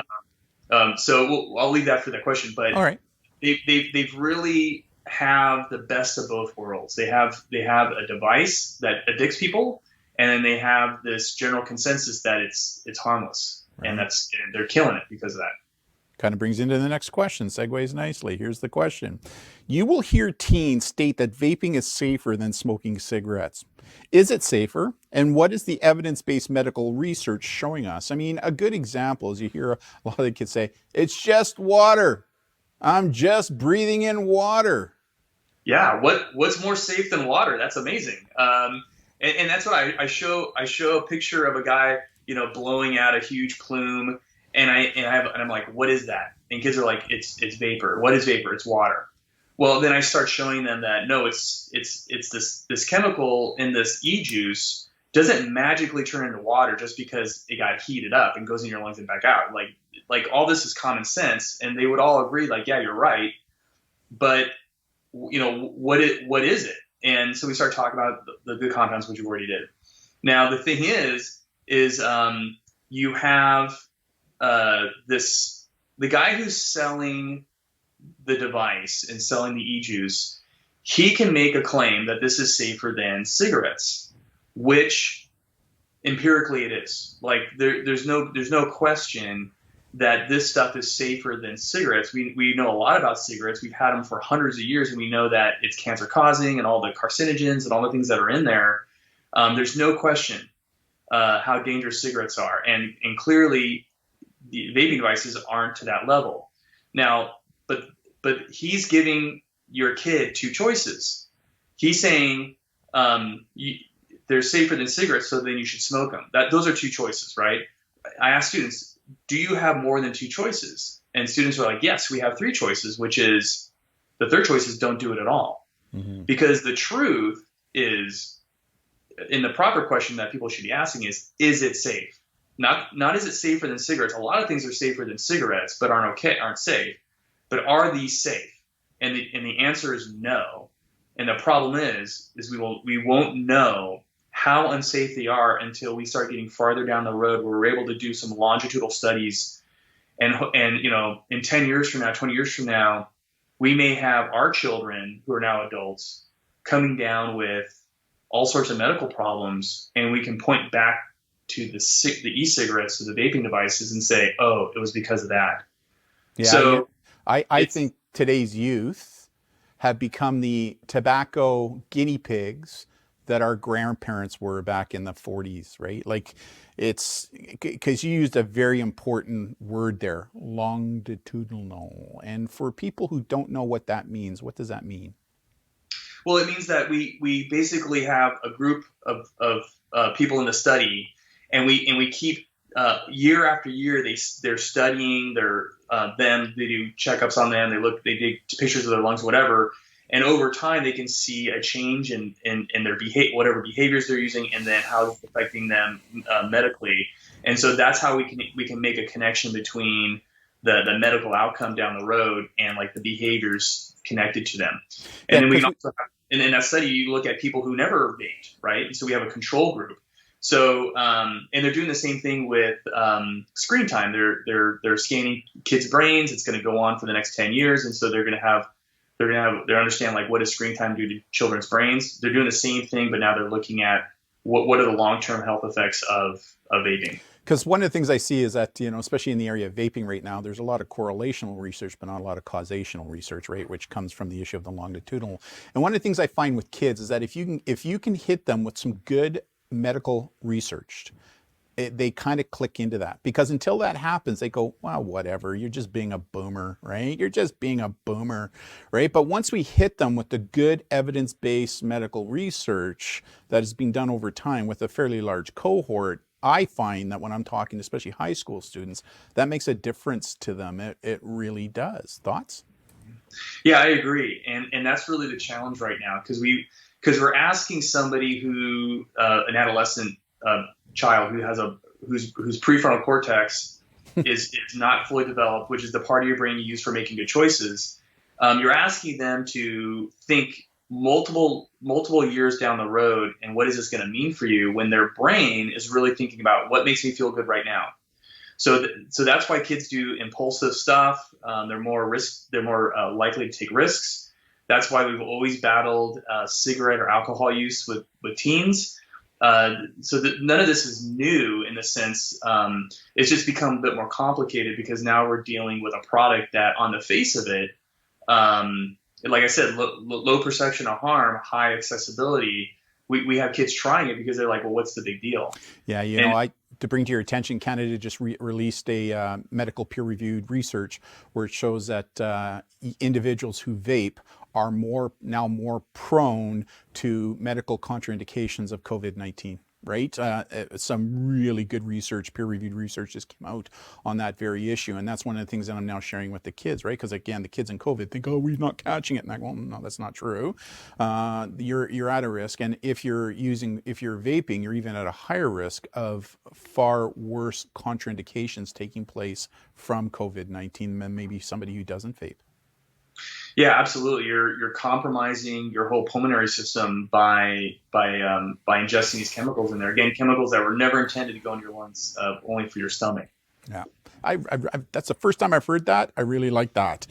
So I'll leave that for that question, but All right. they've really have the best of both worlds. They have a device that addicts people, and then they have this general consensus that it's harmless, Right. and they're killing it because of that. Kind of brings into the next question, segues nicely. Here's the question. You will hear teens state that vaping is safer than smoking cigarettes. Is it safer? And what is the evidence-based medical research showing us? I mean, a good example is you hear a lot of the kids say, it's just water. I'm just breathing in water. Yeah, what's more safe than water? That's amazing. And that's what I show a picture of a guy, blowing out a huge plume, and I'm like, what is that? And kids are like, it's vapor. What is vapor? It's water. Well, then I start showing them that no, it's this chemical in this e-juice doesn't magically turn into water just because it got heated up and goes in your lungs and back out. Like all this is common sense, and they would all agree, like, yeah, you're right, but what is it? And so we start talking about the good compounds, which you already did. Now the thing is you have the guy who's selling the device and selling the e-juice, he can make a claim that this is safer than cigarettes, which empirically it is. Like there's no question that this stuff is safer than cigarettes. We know a lot about cigarettes. We've had them for hundreds of years, and we know that it's cancer causing and all the carcinogens and all the things that are in there. There's no question how dangerous cigarettes are, and clearly the vaping devices aren't to that level. Now, but he's giving your kid two choices. He's saying they're safer than cigarettes, so then you should smoke them. Those are two choices, right? I ask students, do you have more than two choices? And students are like, yes, we have three choices, which is the third choice is don't do it at all. Mm-hmm. Because the truth is, in the proper question that people should be asking is it safe? Not is it safer than cigarettes? A lot of things are safer than cigarettes, but aren't safe. But are these safe? And the answer is no. And the problem is we won't know how unsafe they are until we start getting farther down the road, where we're able to do some longitudinal studies. And in 10 years from now, 20 years from now, we may have our children who are now adults coming down with all sorts of medical problems, and we can point back to the e-cigarettes, to the vaping devices, and say, oh, it was because of that. Yeah, so I think today's youth have become the tobacco guinea pigs that our grandparents were back in the 40s, right? Like it's because you used a very important word there, longitudinal. And for people who don't know what that means, what does that mean? Well, it means that we basically have a group of people in the study, and we keep year after year they're studying them. They do checkups on them. They take pictures of their lungs, whatever. And over time, they can see a change in their whatever behaviors they're using, and then how it's affecting them medically. And so that's how we can make a connection between the medical outcome down the road and like the behaviors connected to them. And then we can also and in that study, you look at people who never vaped, right? And so we have a control group. So and they're doing the same thing with screen time. They're scanning kids' brains. It's going to go on for the next 10 years, and so they're going to have they understand like what does screen time do to children's brains. They're doing the same thing, but now they're looking at what are the long-term health effects of vaping. Because one of the things I see is that, especially in the area of vaping right now, there's a lot of correlational research, but not a lot of causational research, right? Which comes from the issue of the longitudinal. And one of the things I find with kids is that if you can hit them with some good medical research, they kind of click into that, because until that happens, they go, well, whatever, you're just being a boomer, right? You're just being a boomer, right? But once we hit them with the good evidence-based medical research that has been done over time with a fairly large cohort, I find that when I'm talking, especially high school students, that makes a difference to them. It really does. Thoughts? Yeah, I agree, and that's really the challenge right now, because we're asking somebody who an adolescent child whose prefrontal cortex is not fully developed, which is the part of your brain you use for making good choices. You're asking them to think multiple years down the road, and what is this going to mean for you, when their brain is really thinking about what makes me feel good right now. So that's why kids do impulsive stuff. They're more likely to take risks. That's why we've always battled cigarette or alcohol use with teens. So none of this is new in the sense. It's just become a bit more complicated, because now we're dealing with a product that, on the face of it, like I said, low perception of harm, high accessibility. We have kids trying it because they're like, well, what's the big deal? Yeah, to bring to your attention, Canada just released a medical peer-reviewed research where it shows that individuals who vape are now more prone to medical contraindications of COVID-19. Right? Some really good research, peer-reviewed research just came out on that very issue. And that's one of the things that I'm now sharing with the kids, right? Because again, the kids in COVID think, oh, we're not catching it. And I go, well, no, that's not true. You're at a risk. And if you're vaping, you're even at a higher risk of far worse contraindications taking place from COVID-19 than maybe somebody who doesn't vape. Yeah, absolutely. You're compromising your whole pulmonary system by ingesting these chemicals in there. Again, chemicals that were never intended to go in your lungs, only for your stomach. Yeah, that's the first time I've heard that. I really like that.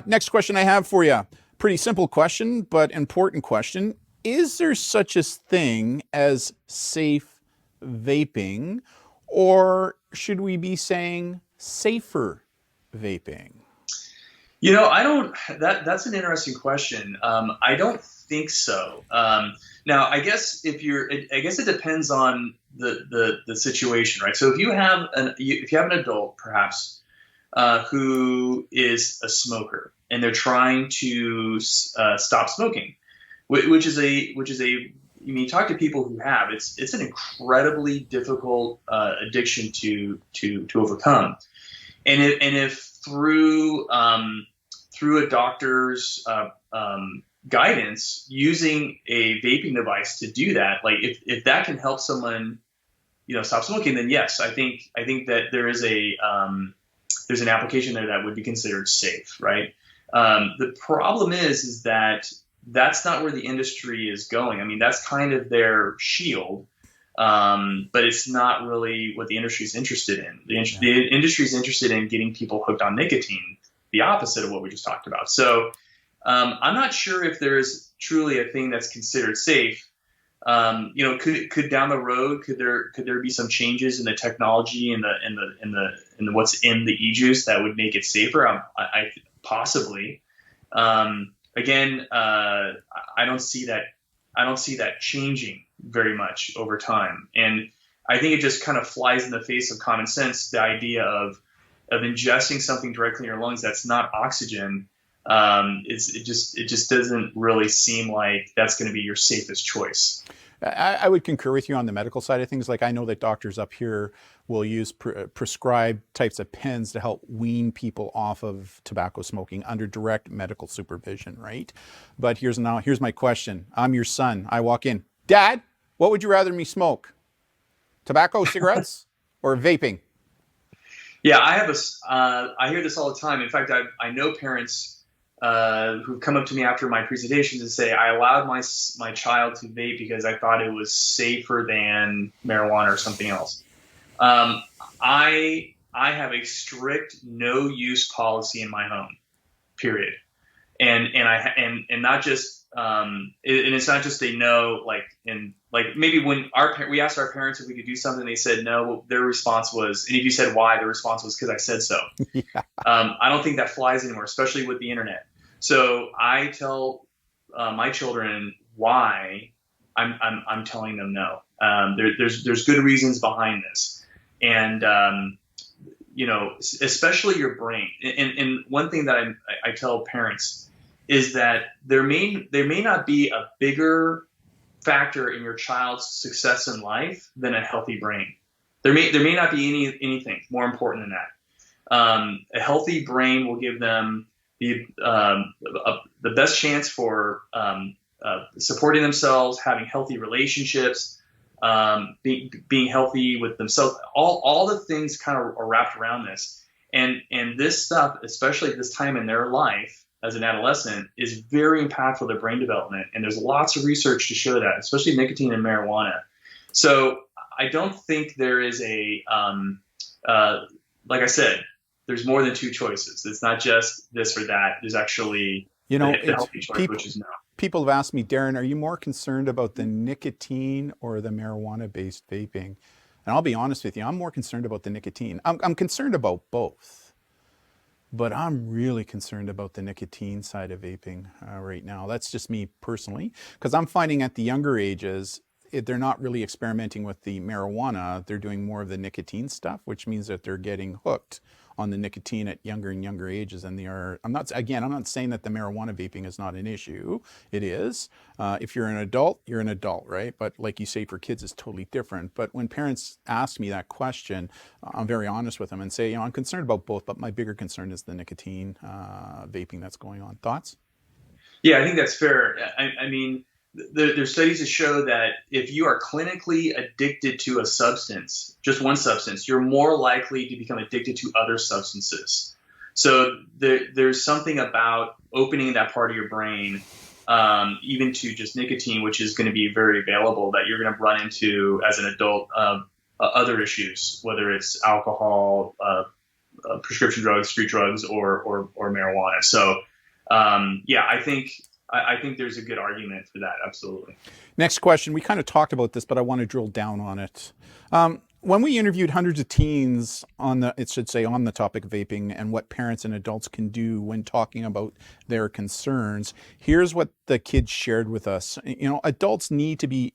Next question I have for you. Pretty simple question, but important question. Is there such a thing as safe vaping, or should we be saying safer vaping? That's an interesting question. I don't think so. Now, I guess I guess it depends on the situation, right? So if you have an adult, perhaps, who is a smoker, and they're trying to stop smoking, which is you talk to people who have, it's an incredibly difficult addiction to overcome. And if through a doctor's guidance, using a vaping device to do that, like if that can help someone, stop smoking, then yes, I think that there's an application there that would be considered safe, right? The problem is that that's not where the industry is going. I mean, that's kind of their shield. But it's not really what the industry is interested in. The industry is interested in getting people hooked on nicotine, the opposite of what we just talked about. So I'm not sure if there is truly a thing that's considered safe. Could down the road, could there be some changes in the technology and the what's in the e-juice that would make it safer? I possibly. Again, I don't see that changing very much over time. And I think it just kind of flies in the face of common sense, the idea of ingesting something directly in your lungs that's not oxygen. It just doesn't really seem like that's going to be your safest choice. I would concur with you on the medical side of things. Like, I know that doctors up here will use prescribed types of pens to help wean people off of tobacco smoking under direct medical supervision, right? But here's my question. I'm your son. I walk in. Dad, what would you rather me smoke? Tobacco, cigarettes, or vaping? Yeah, I hear this all the time. In fact, I know parents who come up to me after my presentations and say, I allowed my child to vape because I thought it was safer than marijuana or something else. I have a strict no use policy in my home, period. and not just and it's not just a no, like maybe when we asked our parents if we could do something, they said no. Their response was, and if you said why, their response was because I said so. Yeah. I don't think that flies anymore, especially with the internet. So I tell my children why I'm telling them no. There's good reasons behind this, and especially your brain. And one thing that I tell parents is that there may not be a bigger factor in your child's success in life than a healthy brain. There may not be anything more important than that. A healthy brain will give them the best chance for supporting themselves, having healthy relationships, being healthy with themselves. All the things kind of are wrapped around this, and this stuff, especially at this time in their life as an adolescent, is very impactful to their brain development. And there's lots of research to show that, especially nicotine and marijuana. So I don't think there is like I said, there's more than two choices. It's not just this or that. There's actually the healthy choice, which is no. People have asked me, Darren, are you more concerned about the nicotine or the marijuana-based vaping? And I'll be honest with you, I'm more concerned about the nicotine. I'm concerned about both, but I'm really concerned about the nicotine side of vaping right now. That's just me personally, because I'm finding at the younger ages, they're not really experimenting with the marijuana. They're doing more of the nicotine stuff, which means that they're getting hooked on the nicotine at younger and younger ages than they are. I'm not saying that the marijuana vaping is not an issue. It is. If you're an adult, you're an adult, right? But like you say, for kids, it's totally different. But when parents ask me that question, I'm very honest with them and say, I'm concerned about both, but my bigger concern is the nicotine vaping that's going on. Thoughts? Yeah, I think that's fair. I mean, there's studies that show that if you are clinically addicted to a substance, just one substance, you're more likely to become addicted to other substances. So there's something about opening that part of your brain, even to just nicotine, which is going to be very available, that you're going to run into as an adult other issues, whether it's alcohol, prescription drugs, street drugs, or marijuana. So I think there's a good argument for that. Absolutely. Next question. We kind of talked about this, but I want to drill down on it. When we interviewed hundreds of teens on the topic of vaping and what parents and adults can do when talking about their concerns, here's what the kids shared with us. Adults need to be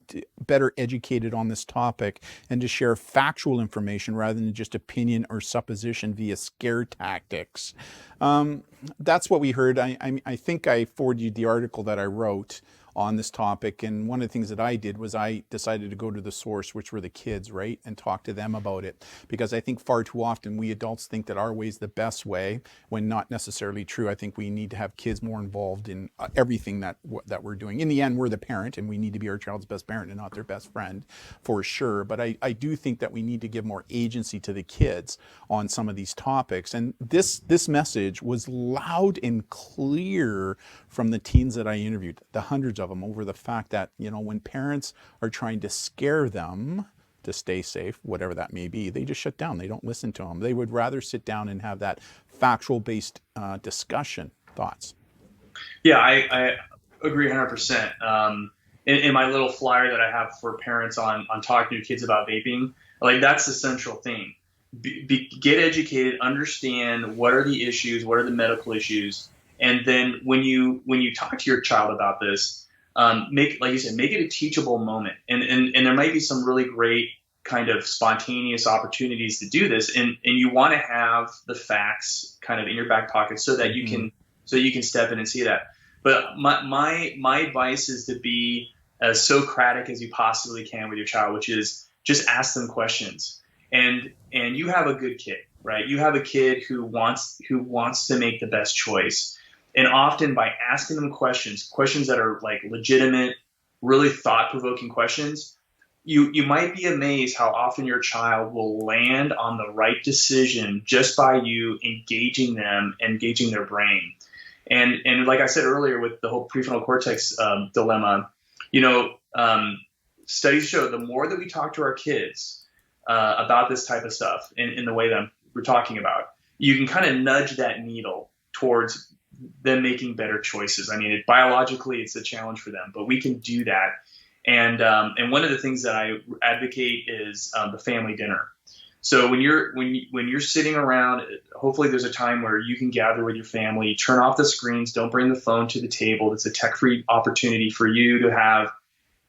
better educated on this topic and to share factual information rather than just opinion or supposition via scare tactics. That's what we heard. I think I forwarded you the article that I wrote on this topic, and one of the things that I did was I decided to go to the source, which were the kids, right, and talk to them about it, because I think far too often we adults think that our way is the best way, when not necessarily true. I think we need to have kids more involved in everything that we're doing. In the end, we're the parent, and we need to be our child's best parent and not their best friend, for sure. But I do think that we need to give more agency to the kids on some of these topics. And this message was loud and clear from the teens that I interviewed, the hundreds of them, over the fact that, when parents are trying to scare them to stay safe, whatever that may be, they just shut down. They don't listen to them. They would rather sit down and have that factual-based discussion. Thoughts? Yeah, I agree 100%. In my little flyer that I have for parents on talking to kids about vaping, like, that's the central thing. Get educated, understand what are the issues, what are the medical issues, and then when you talk to your child about this, like you said, make it a teachable moment. And there might be some really great kind of spontaneous opportunities to do this, and you want to have the facts kind of in your back pocket so that you can step in and see that. But my advice is to be as Socratic as you possibly can with your child, which is just ask them questions. And you have a good kid, right? You have a kid who wants to make the best choice. And often by asking them questions that are like legitimate, really thought-provoking questions, you might be amazed how often your child will land on the right decision just by you engaging them, engaging their brain. And like I said earlier with the whole prefrontal cortex dilemma, studies show the more that we talk to our kids about this type of stuff in the way that we're talking about, you can kind of nudge that needle towards them making better choices. I mean, biologically, it's a challenge for them, but we can do that. And one of the things that I advocate is the family dinner. So when you're sitting around, hopefully there's a time where you can gather with your family, turn off the screens, don't bring the phone to the table. It's a tech-free opportunity for you to have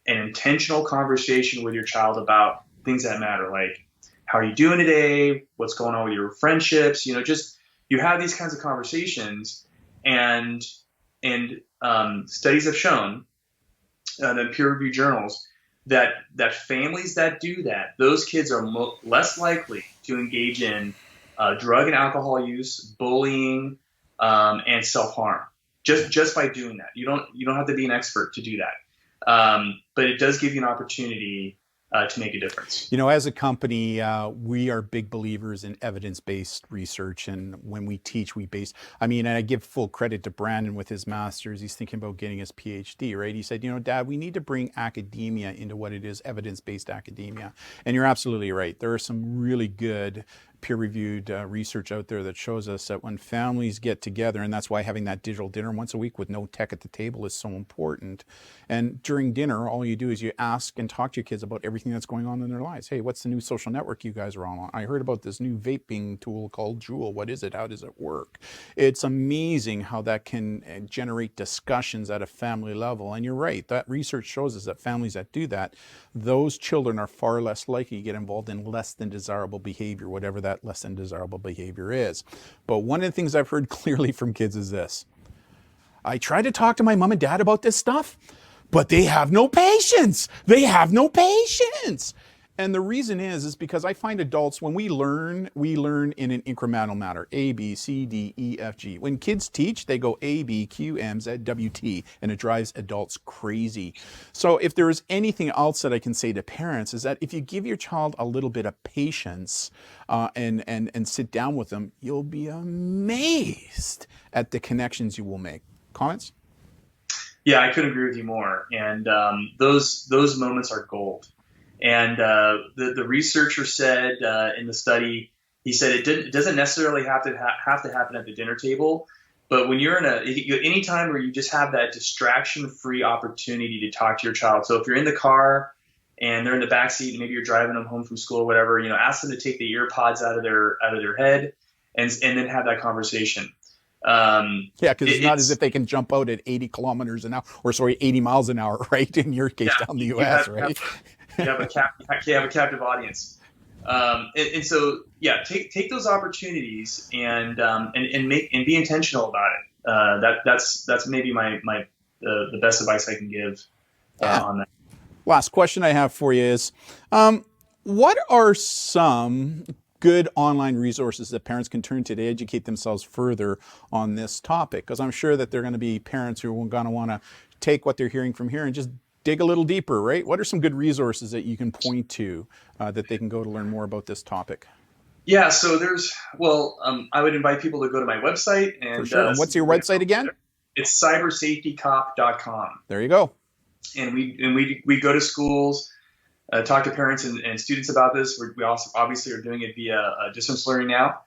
an intentional conversation with your child about things that matter, like how are you doing today? What's going on with your friendships? Just you have these kinds of conversations, and studies have shown in peer-reviewed journals that families that do that, those kids are less likely to engage in drug and alcohol use, bullying, and self-harm. Just by doing that, you don't have to be an expert to do that, but it does give you an opportunity to make a difference. As a company, we are big believers in evidence-based research, and when we teach, and I give full credit to Brandon with his master's. He's thinking about getting his PhD, right? He said, Dad, we need to bring academia into what it is, evidence-based academia. And you're absolutely right. There are some really good peer-reviewed research out there that shows us that when families get together, and that's why having that digital dinner once a week with no tech at the table is so important. And during dinner, all you do is you ask and talk to your kids about everything that's going on in their lives. Hey, what's the new social network you guys are on? I heard about this new vaping tool called Juul. What is it? How does it work? It's amazing how that can generate discussions at a family level. And you're right, that research shows us that families that do that, those children are far less likely to get involved in less than desirable behavior, whatever that less than desirable behavior is. But one of the things I've heard clearly from kids is this: I try to talk to my mom and dad about this stuff, but they have no patience. They have no patience. And the reason is because I find adults, when we learn in an incremental manner. A, B, C, D, E, F, G. When kids teach, they go A, B, Q, M, Z, W, T, and it drives adults crazy. So if there is anything else that I can say to parents is that if you give your child a little bit of patience and sit down with them, you'll be amazed at the connections you will make. Comments? Yeah, I couldn't agree with you more. And those moments are gold. And the researcher said in the study, he said it doesn't necessarily have to happen at the dinner table, but when you're any time where you just have that distraction-free opportunity to talk to your child. So if you're in the car and they're in the back seat and maybe you're driving them home from school or whatever, ask them to take the ear pods out of their head and then have that conversation. Because it's not as if they can jump out at 80 kilometers an hour, 80 miles an hour, right? In your case, down the U.S., right? You have a captive audience, and so take those opportunities and be intentional about it. That's maybe the best advice I can give on that. Last question I have for you is, what are some good online resources that parents can turn to educate themselves further on this topic? Because I'm sure that there are going to be parents who are going to want to take what they're hearing from here and just dig a little deeper, right? What are some good resources that you can point to that they can go to learn more about this topic? Yeah, so I would invite people to go to my website. And for sure. And what's your website again? It's cybersafetycop.com. There you go. And we go to schools, talk to parents and students about this. We also obviously are doing it via distance learning now.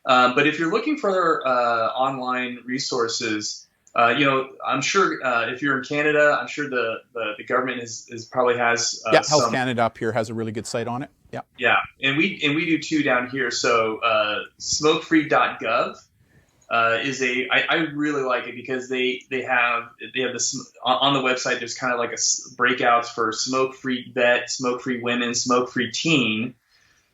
But if you're looking for online resources, I'm sure if you're in Canada, I'm sure the government probably has Health Canada up here has a really good site on it. Yeah. Yeah, and we do too down here. So Smokefree.gov is I really like it because they have this on the website. There's kind of like breakouts for smoke-free vet, smoke-free women, smoke-free teen,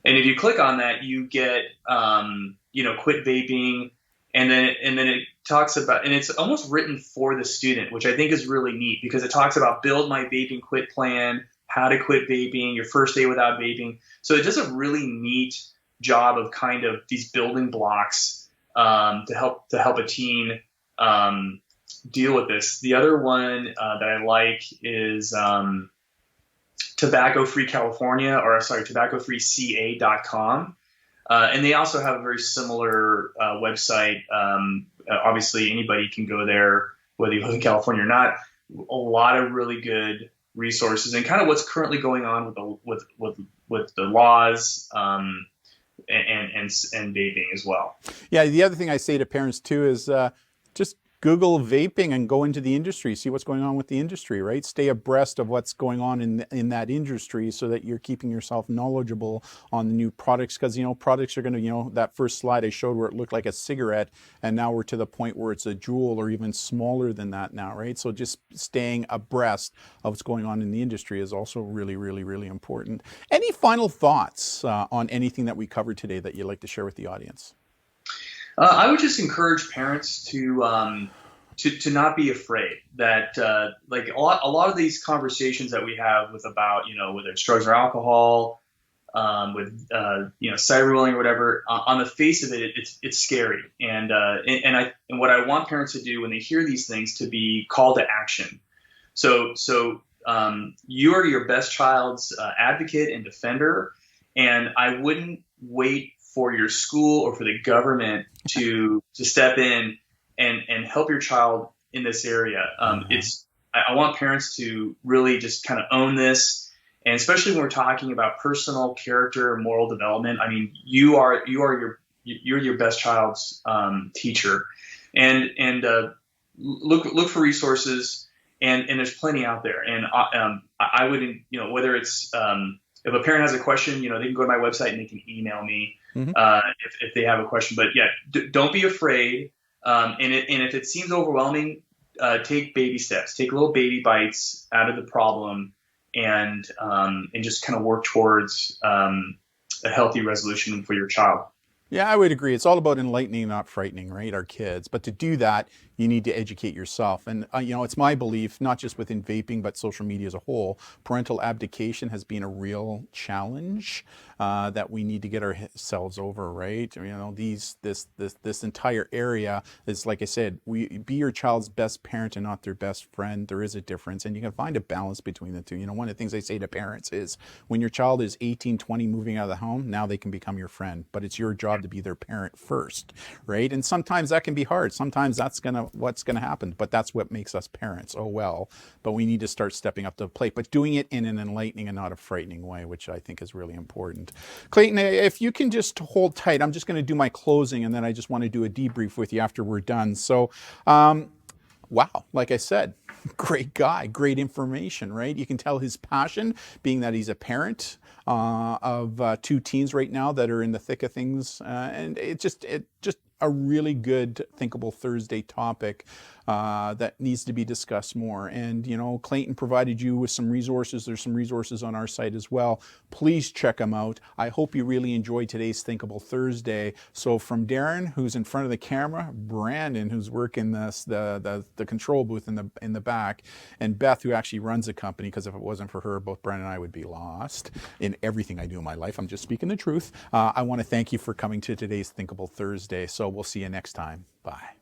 and if you click on that, you get quit vaping. And then it talks about, and it's almost written for the student, which I think is really neat because it talks about build my vaping quit plan, how to quit vaping, your first day without vaping. So it does a really neat job of kind of these building blocks to help a teen deal with this. The other one that I like is tobaccofreeCalifornia.com. And they also have a very similar website. Obviously, anybody can go there, whether you live in California or not. A lot of really good resources and kind of what's currently going on with the laws and vaping as well. Yeah, the other thing I say to parents too is just Google vaping and go into the industry, see what's going on with the industry, right? Stay abreast of what's going on in that industry so that you're keeping yourself knowledgeable on the new products, because, you know, products are going to, you know, that first slide I showed where it looked like a cigarette, and now we're to the point where it's a jewel or even smaller than that now, right? So just staying abreast of what's going on in the industry is also really, really, really important. Any final thoughts on anything that we covered today that you'd like to share with the audience? I would just encourage parents to not be afraid that like a lot of these conversations that we have with about, you know, whether it's drugs or alcohol, with you know, cyberbullying or whatever, on the face of it, it's scary, and what I want parents to do when they hear these things, to be called to action. So you are your best child's advocate and defender, and I wouldn't wait for your school or for the government to step in and help your child in this area. I want parents to really just kind of own this, and especially when we're talking about personal character, moral development. I mean, you're your best child's teacher, and look for resources, and there's plenty out there. And I would, you know, whether it's if a parent has a question, you know, they can go to my website and they can email me if they have a question. But yeah, don't be afraid. And if it seems overwhelming, take baby steps, take little baby bites out of the problem, and just kind of work towards a healthy resolution for your child. Yeah, I would agree. It's all about enlightening, not frightening, right? Our kids. But to do that, you need to educate yourself. And, you know, it's my belief, not just within vaping, but social media as a whole, parental abdication has been a real challenge that we need to get ourselves over, right? You know, this entire area is, like I said, be your child's best parent and not their best friend. There is a difference, and you can find a balance between the two. You know, one of the things I say to parents is, when your child is 18, 20, moving out of the home, now they can become your friend, but it's your job to be their parent first, right? And sometimes that can be hard. Sometimes that's what's gonna happen, but that's what makes us parents. Oh well. But we need to start stepping up to the plate, but doing it in an enlightening and not a frightening way, which I think is really important. Clayton, if you can just hold tight, I'm just going to do my closing, and then I just want to do a debrief with you after we're done. So, wow, like I said, great guy, great information, right? You can tell his passion, being that he's a parent of two teens right now that are in the thick of things, and it just a really good Thinkable Thursday topic that needs to be discussed more. And, you know, Clayton provided you with some resources. There's some resources on our site as well. Please check them out. I hope you really enjoyed today's Thinkable Thursday. So from Darren, who's in front of the camera, Brandon, who's working the control booth in the back, and Beth, who actually runs the company, because if it wasn't for her, both Brandon and I would be lost in everything I do in my life. I'm just speaking the truth. I want to thank you for coming to today's Thinkable Thursday. So we'll see you next time. Bye.